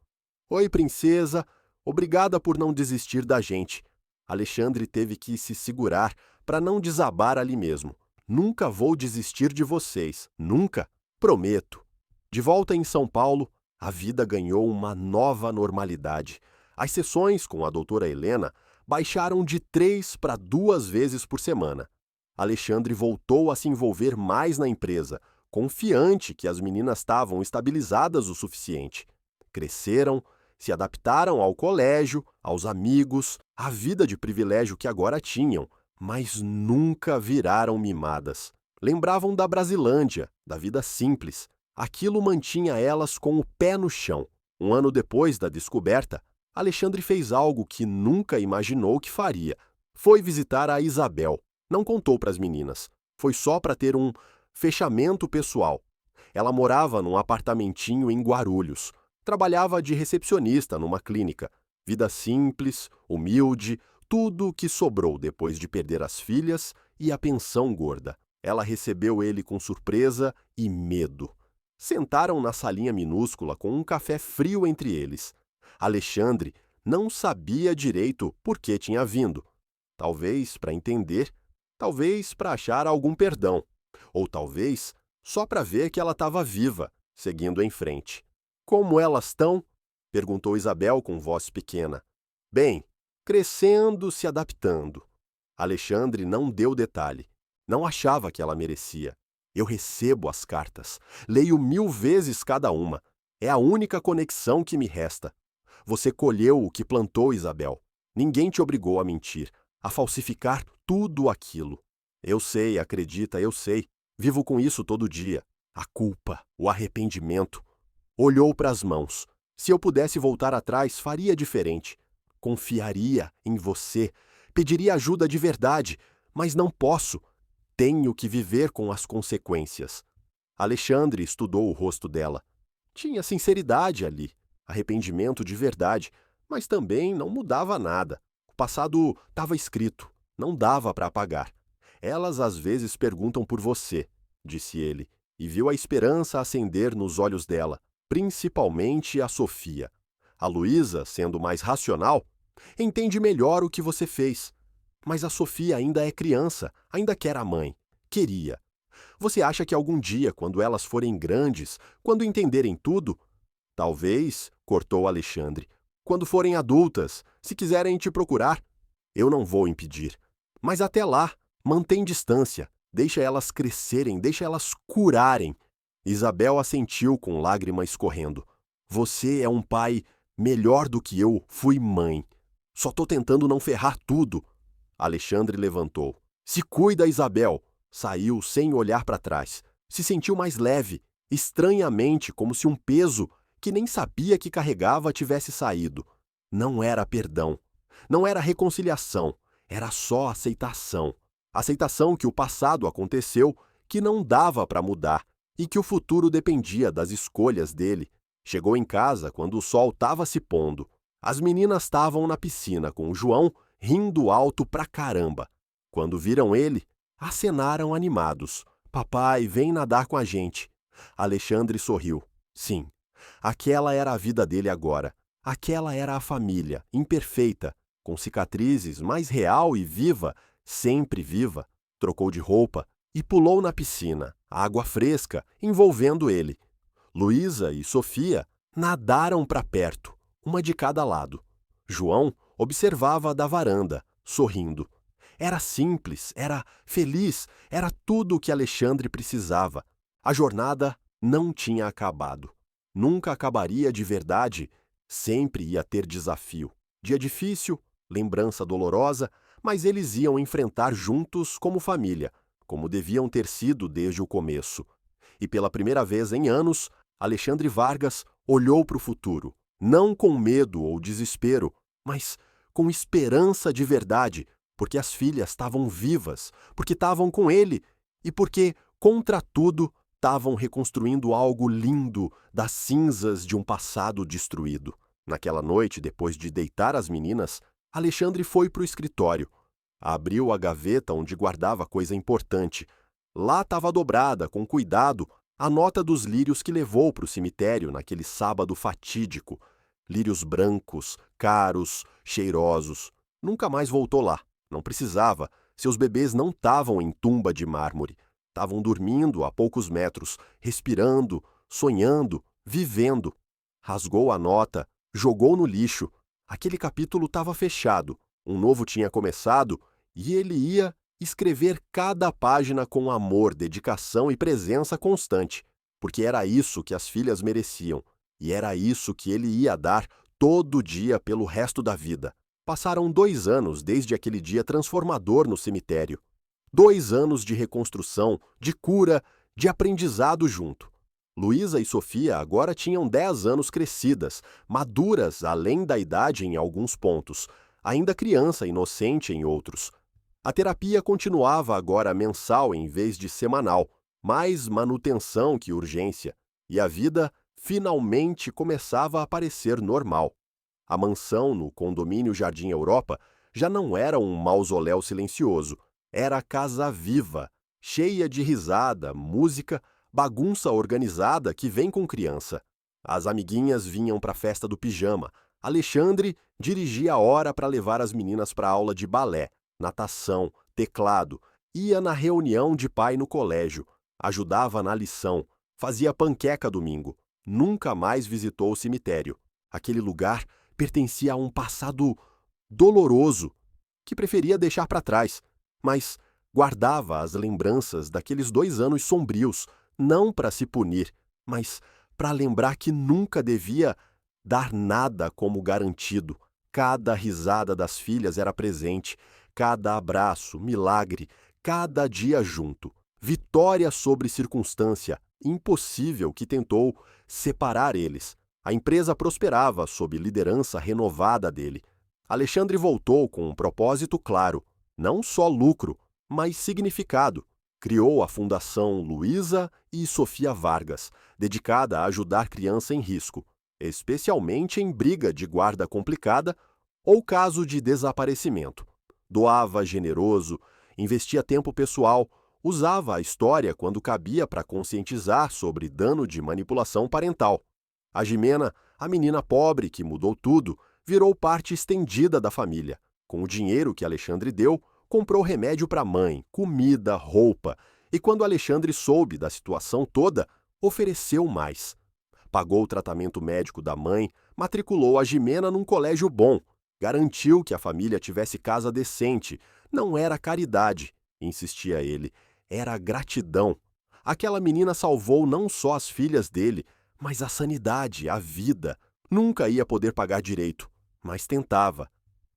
Oi, princesa. Obrigada por não desistir da gente. Alexandre teve que se segurar para não desabar ali mesmo. Nunca vou desistir de vocês. Nunca. Prometo. De volta em São Paulo, a vida ganhou uma nova normalidade. As sessões com a doutora Helena baixaram de 3 para 2 vezes por semana. Alexandre voltou a se envolver mais na empresa, confiante que as meninas estavam estabilizadas o suficiente. Cresceram, se adaptaram ao colégio, aos amigos, à vida de privilégio que agora tinham, mas nunca viraram mimadas. Lembravam da Brasilândia, da vida simples. Aquilo mantinha elas com o pé no chão. Um ano depois da descoberta, Alexandre fez algo que nunca imaginou que faria. Foi visitar a Isabel. Não contou para as meninas. Foi só para ter um fechamento pessoal. Ela morava num apartamentinho em Guarulhos. Trabalhava de recepcionista numa clínica. Vida simples, humilde, tudo o que sobrou depois de perder as filhas e a pensão gorda. Ela recebeu ele com surpresa e medo. Sentaram na salinha minúscula com um café frio entre eles. Alexandre não sabia direito por que tinha vindo. Talvez para entender, talvez para achar algum perdão, ou talvez só para ver que ela estava viva, seguindo em frente. Como elas estão? Perguntou Isabel com voz pequena. Bem, crescendo, se adaptando. Alexandre não deu detalhe. Não achava que ela merecia. Eu recebo as cartas. Leio 1000 vezes cada uma. É a única conexão que me resta. Você colheu o que plantou, Isabel. Ninguém te obrigou a mentir, a falsificar tudo aquilo. Eu sei, acredita, eu sei. Vivo com isso todo dia. A culpa, o arrependimento. Olhou para as mãos. Se eu pudesse voltar atrás, faria diferente. Confiaria em você. Pediria ajuda de verdade, mas não posso. Tenho que viver com as consequências. Alexandre estudou o rosto dela. Tinha sinceridade ali, arrependimento de verdade, mas também não mudava nada. O passado estava escrito, não dava para apagar. Elas às vezes perguntam por você, disse ele, e viu a esperança acender nos olhos dela, principalmente a Sofia. A Luísa, sendo mais racional, entende melhor o que você fez. Mas a Sofia ainda é criança, ainda quer a mãe. Queria. Você acha que algum dia, quando elas forem grandes, quando entenderem tudo... Talvez, cortou Alexandre, quando forem adultas, se quiserem te procurar, eu não vou impedir. Mas até lá, mantém distância, deixa elas crescerem, deixa elas curarem. Isabel assentiu com lágrima escorrendo. Você é um pai melhor do que eu fui mãe. Só tô tentando não ferrar tudo. Alexandre levantou. Se cuida, Isabel. Saiu sem olhar para trás. Se sentiu mais leve, estranhamente, como se um peso que nem sabia que carregava tivesse saído. Não era perdão. Não era reconciliação. Era só aceitação. Aceitação que o passado aconteceu, que não dava para mudar e que o futuro dependia das escolhas dele. Chegou em casa quando o sol estava se pondo. As meninas estavam na piscina com o João rindo alto pra caramba. Quando viram ele, acenaram animados. Papai, vem nadar com a gente. Alexandre sorriu. Sim, aquela era a vida dele agora. Aquela era a família, imperfeita, com cicatrizes, mais real e viva, sempre viva, trocou de roupa e pulou na piscina, água fresca, envolvendo ele. Luísa e Sofia nadaram para perto, uma de cada lado. João observava da varanda, sorrindo. Era simples, era feliz, era tudo o que Alexandre precisava. A jornada não tinha acabado. Nunca acabaria de verdade, sempre ia ter desafio. Dia difícil, lembrança dolorosa, mas eles iam enfrentar juntos como família, como deviam ter sido desde o começo. E pela primeira vez em anos, Alexandre Vargas olhou para o futuro, não com medo ou desespero, mas com esperança de verdade, porque as filhas estavam vivas, porque estavam com ele e porque, contra tudo, estavam reconstruindo algo lindo das cinzas de um passado destruído. Naquela noite, depois de deitar as meninas, Alexandre foi para o escritório. Abriu a gaveta onde guardava coisa importante. Lá estava dobrada, com cuidado, a nota dos lírios que levou para o cemitério naquele sábado fatídico. Lírios brancos, caros, cheirosos. Nunca mais voltou lá. Não precisava. Seus bebês não estavam em tumba de mármore. Estavam dormindo a poucos metros, respirando, sonhando, vivendo. Rasgou a nota, jogou no lixo. Aquele capítulo estava fechado. Um novo tinha começado e ele ia escrever cada página com amor, dedicação e presença constante, porque era isso que as filhas mereciam e era isso que ele ia dar todo dia pelo resto da vida. Passaram 2 anos desde aquele dia transformador no cemitério. 2 anos de reconstrução, de cura, de aprendizado junto. Luísa e Sofia agora tinham 10 anos crescidas, maduras além da idade em alguns pontos, ainda criança inocente em outros. A terapia continuava agora mensal em vez de semanal, mais manutenção que urgência, e a vida finalmente começava a parecer normal. A mansão no condomínio Jardim Europa já não era um mausoléu silencioso, era casa viva, cheia de risada, música, bagunça organizada que vem com criança. As amiguinhas vinham para a festa do pijama. Alexandre dirigia a hora para levar as meninas para a aula de balé, natação, teclado, ia na reunião de pai no colégio, ajudava na lição, fazia panqueca domingo. Nunca mais visitou o cemitério. Aquele lugar pertencia a um passado doloroso que preferia deixar para trás, mas guardava as lembranças daqueles 2 anos sombrios, não para se punir, mas para lembrar que nunca devia dar nada como garantido. Cada risada das filhas era presente, cada abraço, milagre, cada dia junto. Vitória sobre circunstância impossível que tentou separar eles. A empresa prosperava sob liderança renovada dele. Alexandre voltou com um propósito claro, não só lucro, mas significado. Criou a Fundação Luísa e Sofia Vargas, dedicada a ajudar criança em risco, especialmente em briga de guarda complicada ou caso de desaparecimento. Doava generoso, investia tempo pessoal, usava a história quando cabia para conscientizar sobre dano de manipulação parental. A Jimena, a menina pobre que mudou tudo, virou parte estendida da família. Com o dinheiro que Alexandre deu, comprou remédio para a mãe, comida, roupa. E quando Alexandre soube da situação toda, ofereceu mais. Pagou o tratamento médico da mãe, matriculou a Jimena num colégio bom, garantiu que a família tivesse casa decente. Não era caridade, insistia ele, era gratidão. Aquela menina salvou não só as filhas dele, mas a sanidade, a vida. Nunca ia poder pagar direito, mas tentava.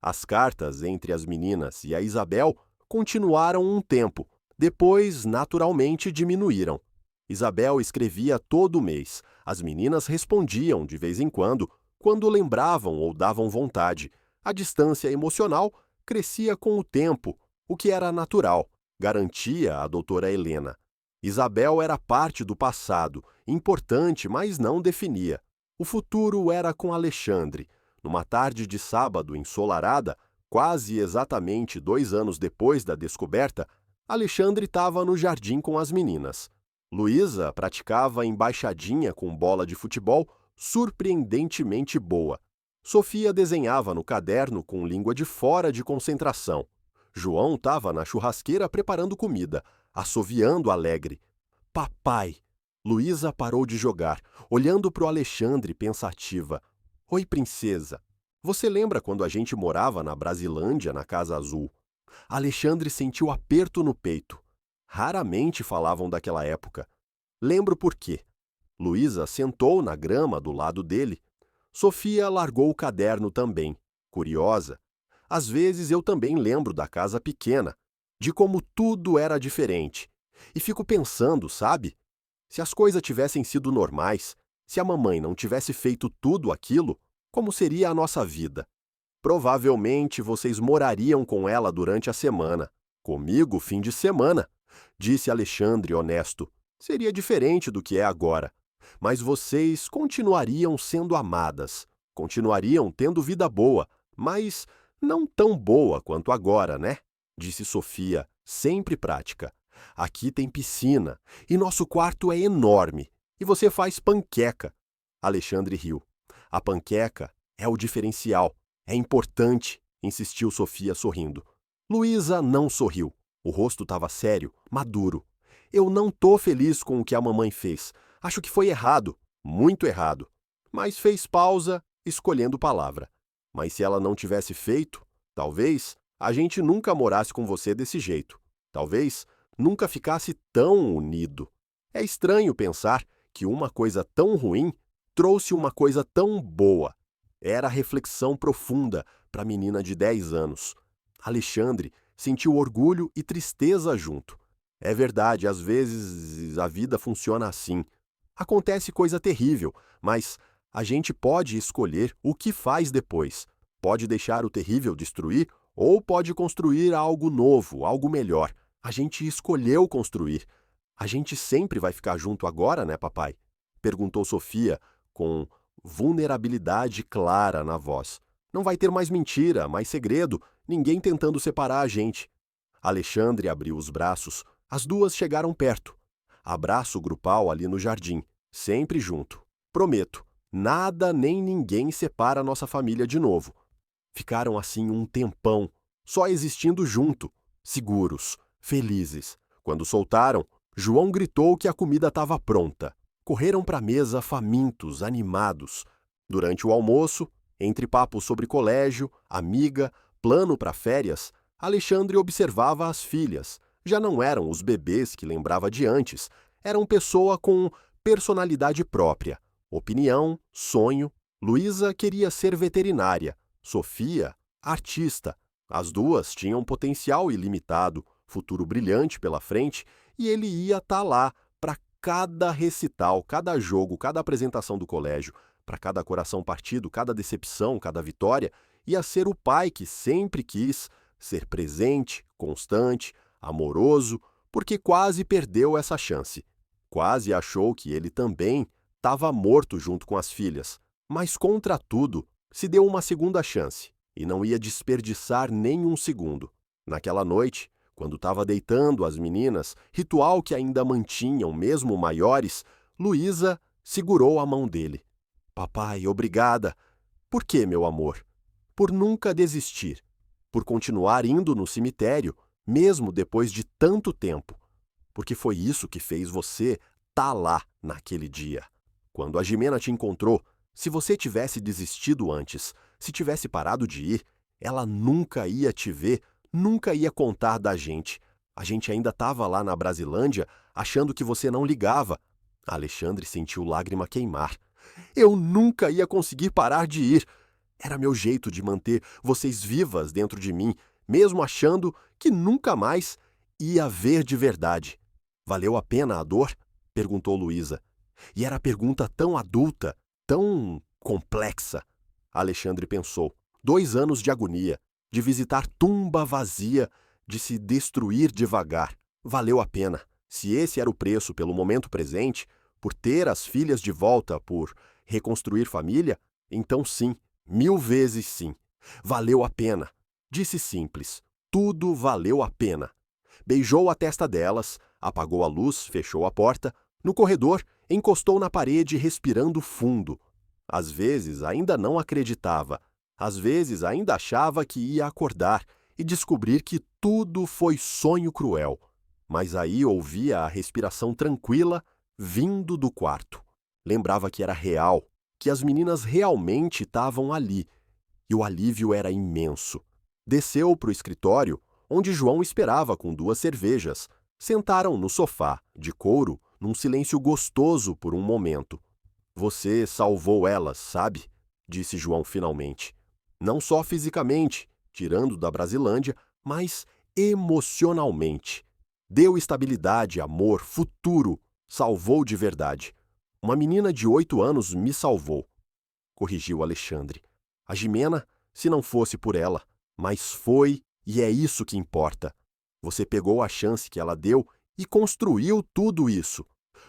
As cartas entre as meninas e a Isabel continuaram um tempo, depois, naturalmente, diminuíram. Isabel escrevia todo mês, as meninas respondiam de vez em quando lembravam ou davam vontade. A distância emocional crescia com o tempo, o que era natural, garantia a doutora Helena. Isabel era parte do passado, importante, mas não definia. O futuro era com Alexandre. Numa tarde de sábado ensolarada, quase exatamente 2 anos depois da descoberta, Alexandre estava no jardim com as meninas. Luísa praticava embaixadinha com bola de futebol surpreendentemente boa. Sofia desenhava no caderno com língua de fora de concentração. João estava na churrasqueira preparando comida, assoviando alegre. Papai! Luísa parou de jogar, olhando para o Alexandre pensativa. Oi, princesa. Você lembra quando a gente morava na Brasilândia, na Casa Azul? Alexandre sentiu aperto no peito. Raramente falavam daquela época. Lembro por quê. Luísa sentou na grama do lado dele. Sofia largou o caderno também, curiosa. Às vezes eu também lembro da casa pequena, de como tudo era diferente. E fico pensando, sabe? Se as coisas tivessem sido normais, se a mamãe não tivesse feito tudo aquilo, como seria a nossa vida? Provavelmente vocês morariam com ela durante a semana. Comigo, fim de semana, disse Alexandre honesto. Seria diferente do que é agora. Mas vocês continuariam sendo amadas, continuariam tendo vida boa, mas não tão boa quanto agora, né? Disse Sofia, sempre prática. Aqui tem piscina, e nosso quarto é enorme, e você faz panqueca. Alexandre riu. A panqueca é o diferencial, é importante, insistiu Sofia sorrindo. Luísa não sorriu. O rosto estava sério, maduro. Eu não tô feliz com o que a mamãe fez. Acho que foi errado, muito errado. Mas fez pausa, escolhendo palavra. Mas se ela não tivesse feito, talvez a gente nunca morasse com você desse jeito. Talvez nunca ficasse tão unido. É estranho pensar que uma coisa tão ruim trouxe uma coisa tão boa. Era reflexão profunda para a menina de 10 anos. Alexandre sentiu orgulho e tristeza junto. É verdade, às vezes a vida funciona assim. Acontece coisa terrível, mas a gente pode escolher o que faz depois. Pode deixar o terrível destruir ou pode construir algo novo, algo melhor. A gente escolheu construir. A gente sempre vai ficar junto agora, né, papai? Perguntou Sofia, com vulnerabilidade clara na voz. Não vai ter mais mentira, mais segredo, ninguém tentando separar a gente. Alexandre abriu os braços. As duas chegaram perto. Abraço grupal ali no jardim, sempre junto. Prometo, nada nem ninguém separa nossa família de novo. Ficaram assim um tempão, só existindo junto, seguros, felizes. Quando soltaram, João gritou que a comida estava pronta. Correram para a mesa famintos, animados. Durante o almoço, entre papos sobre colégio, amiga, plano para férias, Alexandre observava as filhas. Já não eram os bebês que lembrava de antes, eram pessoa com personalidade própria, opinião, sonho. Luísa queria ser veterinária, Sofia, artista. As duas tinham potencial ilimitado, futuro brilhante pela frente, e ele ia estar lá para cada recital, cada jogo, cada apresentação do colégio, para cada coração partido, cada decepção, cada vitória, ia ser o pai que sempre quis ser presente, constante, amoroso, porque quase perdeu essa chance. Quase achou que ele também estava morto junto com as filhas, mas contra tudo, se deu uma segunda chance e não ia desperdiçar nem um segundo. Naquela noite, quando estava deitando as meninas, ritual que ainda mantinham mesmo maiores, Luísa segurou a mão dele. Papai, obrigada. Por quê, meu amor? Por nunca desistir, por continuar indo no cemitério, mesmo depois de tanto tempo, porque foi isso que fez você tá lá naquele dia. Quando a Jimena te encontrou, se você tivesse desistido antes, se tivesse parado de ir, ela nunca ia te ver, nunca ia contar da gente. A gente ainda estava lá na Brasilândia, achando que você não ligava. Alexandre sentiu lágrima queimar. Eu nunca ia conseguir parar de ir. Era meu jeito de manter vocês vivas dentro de mim, mesmo achando que nunca mais ia ver de verdade. Valeu a pena a dor? Perguntou Luísa. E era pergunta tão adulta, tão complexa. Alexandre pensou. 2 anos de agonia, de visitar tumba vazia, de se destruir devagar. Valeu a pena. Se esse era o preço pelo momento presente, por ter as filhas de volta, por reconstruir família, então sim, 1000 vezes sim. Valeu a pena. Disse simples. Tudo valeu a pena. Beijou a testa delas, apagou a luz, fechou a porta. No corredor, encostou na parede respirando fundo. Às vezes ainda não acreditava, às vezes ainda achava que ia acordar e descobrir que tudo foi sonho cruel. Mas aí ouvia a respiração tranquila vindo do quarto. Lembrava que era real, que as meninas realmente estavam ali, e o alívio era imenso. Desceu para o escritório, onde João esperava com 2 cervejas. Sentaram no sofá, de couro, num silêncio gostoso por um momento. Você salvou elas, sabe? Disse João finalmente. Não só fisicamente, tirando da Brasilândia, mas emocionalmente. Deu estabilidade, amor, futuro. Salvou de verdade. Uma menina de 8 anos me salvou, corrigiu Alexandre. A Jimena, se não fosse por ela, mas foi e é isso que importa. Você pegou a chance que ela deu e construiu tudo isso.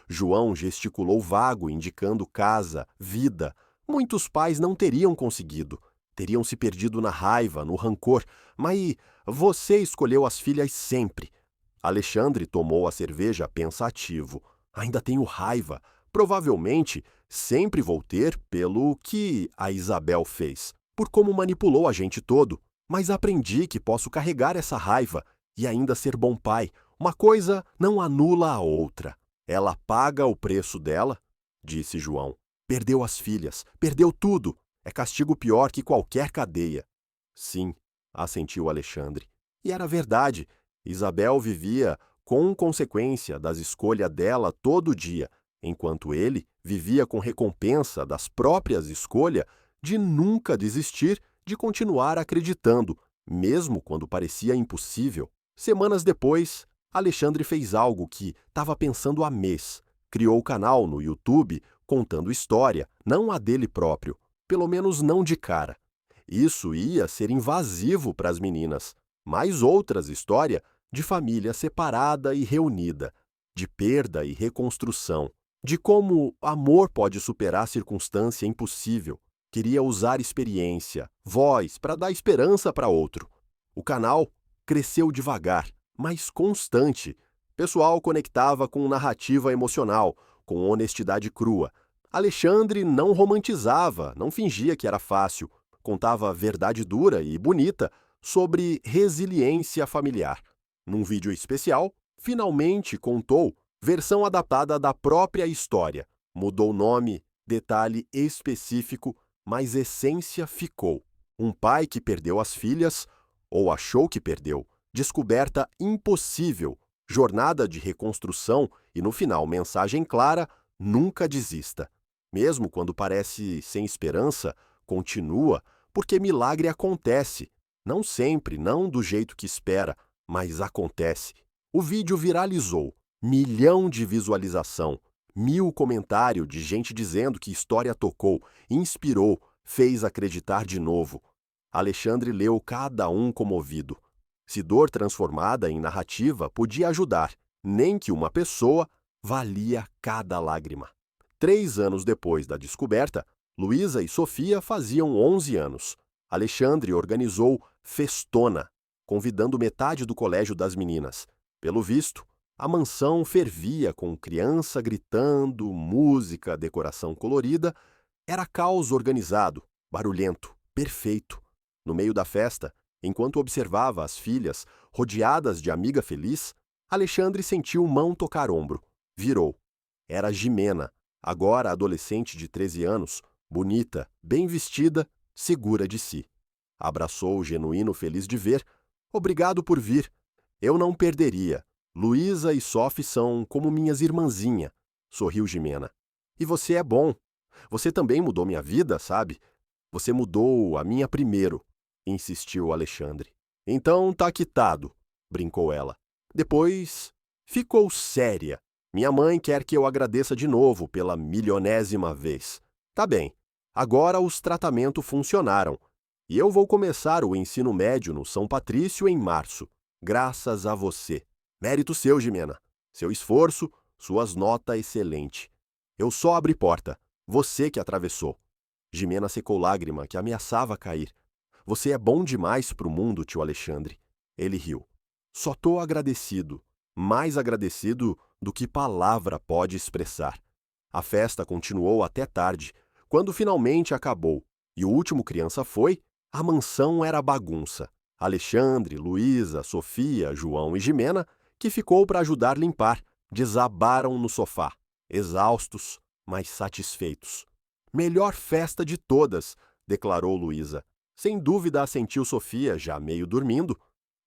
João gesticulou vago, indicando casa, vida. Muitos pais não teriam conseguido. Teriam se perdido na raiva, no rancor, mas você escolheu as filhas sempre. Alexandre tomou a cerveja pensativo. Ainda tenho raiva. Provavelmente sempre vou ter pelo que a Isabel fez, por como manipulou a gente todo. Mas aprendi que posso carregar essa raiva e ainda ser bom pai. Uma coisa não anula a outra. Ela paga o preço dela, disse João. Perdeu as filhas, perdeu tudo. É castigo pior que qualquer cadeia. Sim, assentiu Alexandre. E era verdade. Isabel vivia com consequência das escolhas dela todo dia, enquanto ele vivia com recompensa das próprias escolhas de nunca desistir, de continuar acreditando, mesmo quando parecia impossível. Semanas depois, Alexandre fez algo que estava pensando há mês. Criou o canal no YouTube contando história, não a dele próprio, pelo menos não de cara. Isso ia ser invasivo para as meninas, mas outras histórias de família separada e reunida, de perda e reconstrução, de como amor pode superar circunstância impossível. Queria usar experiência, voz, para dar esperança para outro. O canal cresceu devagar, mas constante. O pessoal conectava com narrativa emocional, com honestidade crua. Alexandre não romantizava, não fingia que era fácil. Contava verdade dura e bonita sobre resiliência familiar. Num vídeo especial, finalmente contou versão adaptada da própria história. Mudou nome, detalhe específico, mas essência ficou. Um pai que perdeu as filhas, ou achou que perdeu, descoberta impossível, jornada de reconstrução e, no final, mensagem clara: nunca desista. Mesmo quando parece sem esperança, continua, porque milagre acontece. Não sempre, não do jeito que espera, mas acontece. O vídeo viralizou, 1 milhão de visualização, 1000 comentários de gente dizendo que história tocou, inspirou, fez acreditar de novo. Alexandre leu cada um comovido. Se dor transformada em narrativa podia ajudar, nem que uma pessoa valia cada lágrima. 3 anos depois da descoberta, Luísa e Sofia faziam 11 anos. Alexandre organizou Festona, convidando metade do colégio das meninas. Pelo visto, a mansão fervia com criança gritando, música, decoração colorida. Era caos organizado, barulhento, perfeito. No meio da festa, enquanto observava as filhas, rodeadas de amiga feliz, Alexandre sentiu mão tocar ombro. Virou. Era Jimena, agora adolescente de 13 anos, bonita, bem vestida, segura de si. Abraçou o genuíno feliz de ver. Obrigado por vir. Eu não perderia. Luísa e Sophie são como minhas irmãzinhas, sorriu Jimena. E você é bom. Você também mudou minha vida, sabe? Você mudou a minha primeiro, insistiu Alexandre. Então tá quitado, brincou ela. Depois ficou séria. Minha mãe quer que eu agradeça de novo pela milionésima vez. Tá bem. Agora os tratamentos funcionaram. E eu vou começar o ensino médio no São Patrício em março. Graças a você. Mérito seu, Jimena. Seu esforço, suas notas excelente. Eu só abri porta. Você que atravessou. Jimena secou lágrima que ameaçava cair. Você é bom demais pro mundo, tio Alexandre. Ele riu. Só tô agradecido. Mais agradecido do que palavra pode expressar. A festa continuou até tarde. Quando finalmente acabou e o último criança foi, a mansão era bagunça. Alexandre, Luísa, Sofia, João e Gimena, que ficou para ajudar limpar, desabaram no sofá, exaustos, mas satisfeitos. Melhor festa de todas, declarou Luísa. Sem dúvida assentiu Sofia, já meio dormindo.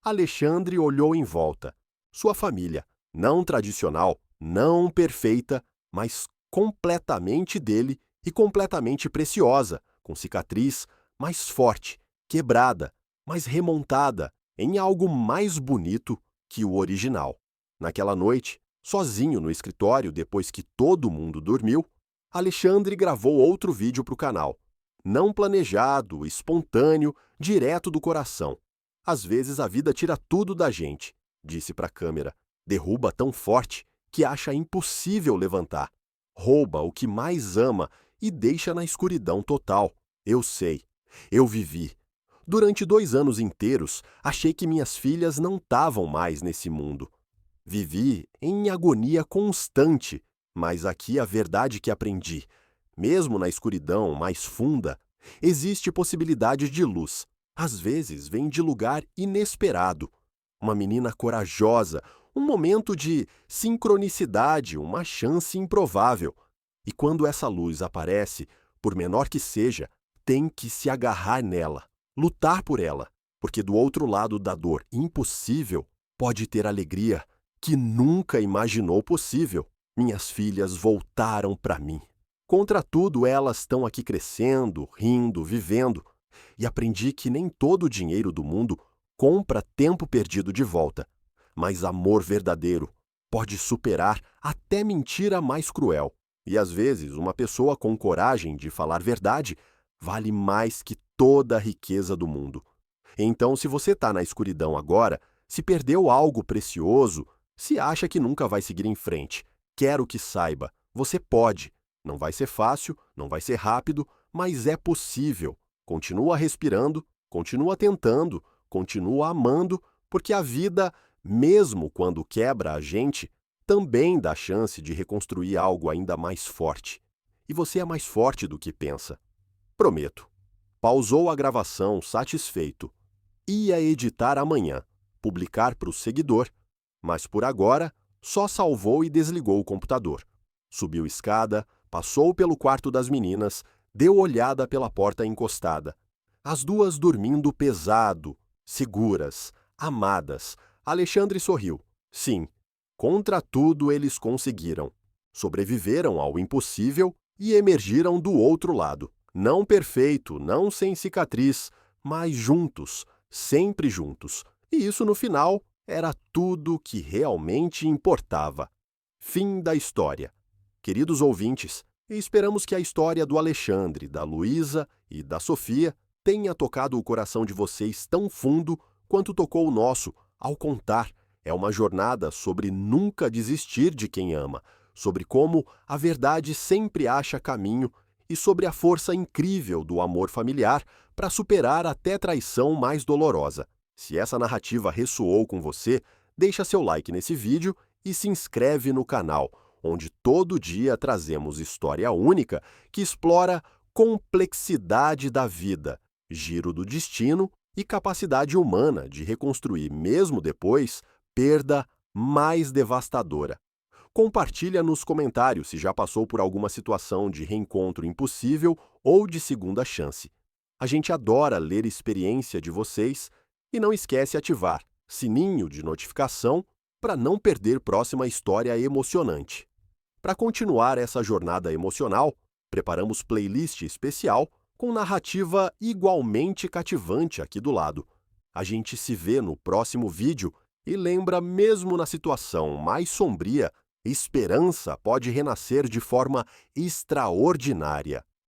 Alexandre olhou em volta. Sua família, não tradicional, não perfeita, mas completamente dele e completamente preciosa, com cicatriz, mais forte, quebrada, mas remontada em algo mais bonito que o original. Naquela noite, sozinho no escritório depois que todo mundo dormiu, Alexandre gravou outro vídeo para o canal. Não planejado, espontâneo, direto do coração. Às vezes a vida tira tudo da gente, disse para a câmera. Derruba tão forte que acha impossível levantar. Rouba o que mais ama e deixa na escuridão total. Eu sei. Eu vivi. Durante 2 anos inteiros, achei que minhas filhas não estavam mais nesse mundo. Vivi em agonia constante, mas aqui a verdade que aprendi. Mesmo na escuridão mais funda, existe possibilidade de luz. Às vezes vem de lugar inesperado. Uma menina corajosa, um momento de sincronicidade, uma chance improvável. E quando essa luz aparece, por menor que seja, tem que se agarrar nela, lutar por ela, porque do outro lado da dor impossível pode ter alegria que nunca imaginou possível. Minhas filhas voltaram para mim. Contra tudo, elas estão aqui crescendo, rindo, vivendo. E aprendi que nem todo o dinheiro do mundo compra tempo perdido de volta. Mas amor verdadeiro pode superar até mentira mais cruel. E às vezes, uma pessoa com coragem de falar verdade vale mais que toda a riqueza do mundo. Então, se você está na escuridão agora, se perdeu algo precioso, se acha que nunca vai seguir em frente, quero que saiba, você pode. Não vai ser fácil, não vai ser rápido, mas é possível. Continua respirando, continua tentando, continua amando, porque a vida, mesmo quando quebra a gente, também dá chance de reconstruir algo ainda mais forte. E você é mais forte do que pensa. Prometo. Pausou a gravação, satisfeito. Ia editar amanhã, publicar para o seguidor, mas por agora só salvou e desligou o computador. Subiu escada, passou pelo quarto das meninas, deu olhada pela porta encostada. As duas dormindo pesado, seguras, amadas. Alexandre sorriu. Sim, contra tudo eles conseguiram. Sobreviveram ao impossível e emergiram do outro lado. Não perfeito, não sem cicatriz, mas juntos, sempre juntos. E isso, no final, era tudo que realmente importava. Fim da história. Queridos ouvintes, esperamos que a história do Alexandre, da Luísa e da Sofia tenha tocado o coração de vocês tão fundo quanto tocou o nosso ao contar. É uma jornada sobre nunca desistir de quem ama, sobre como a verdade sempre acha caminho e sobre a força incrível do amor familiar para superar até traição mais dolorosa. Se essa narrativa ressoou com você, deixa seu like nesse vídeo e se inscreve no canal, onde todo dia trazemos história única que explora complexidade da vida, giro do destino e capacidade humana de reconstruir, mesmo depois, perda mais devastadora. Compartilha nos comentários se já passou por alguma situação de reencontro impossível ou de segunda chance. A gente adora ler experiência de vocês e não esquece ativar sininho de notificação para não perder próxima história emocionante. Para continuar essa jornada emocional, preparamos playlist especial com narrativa igualmente cativante aqui do lado. A gente se vê no próximo vídeo e lembra, mesmo na situação mais sombria, esperança pode renascer de forma extraordinária.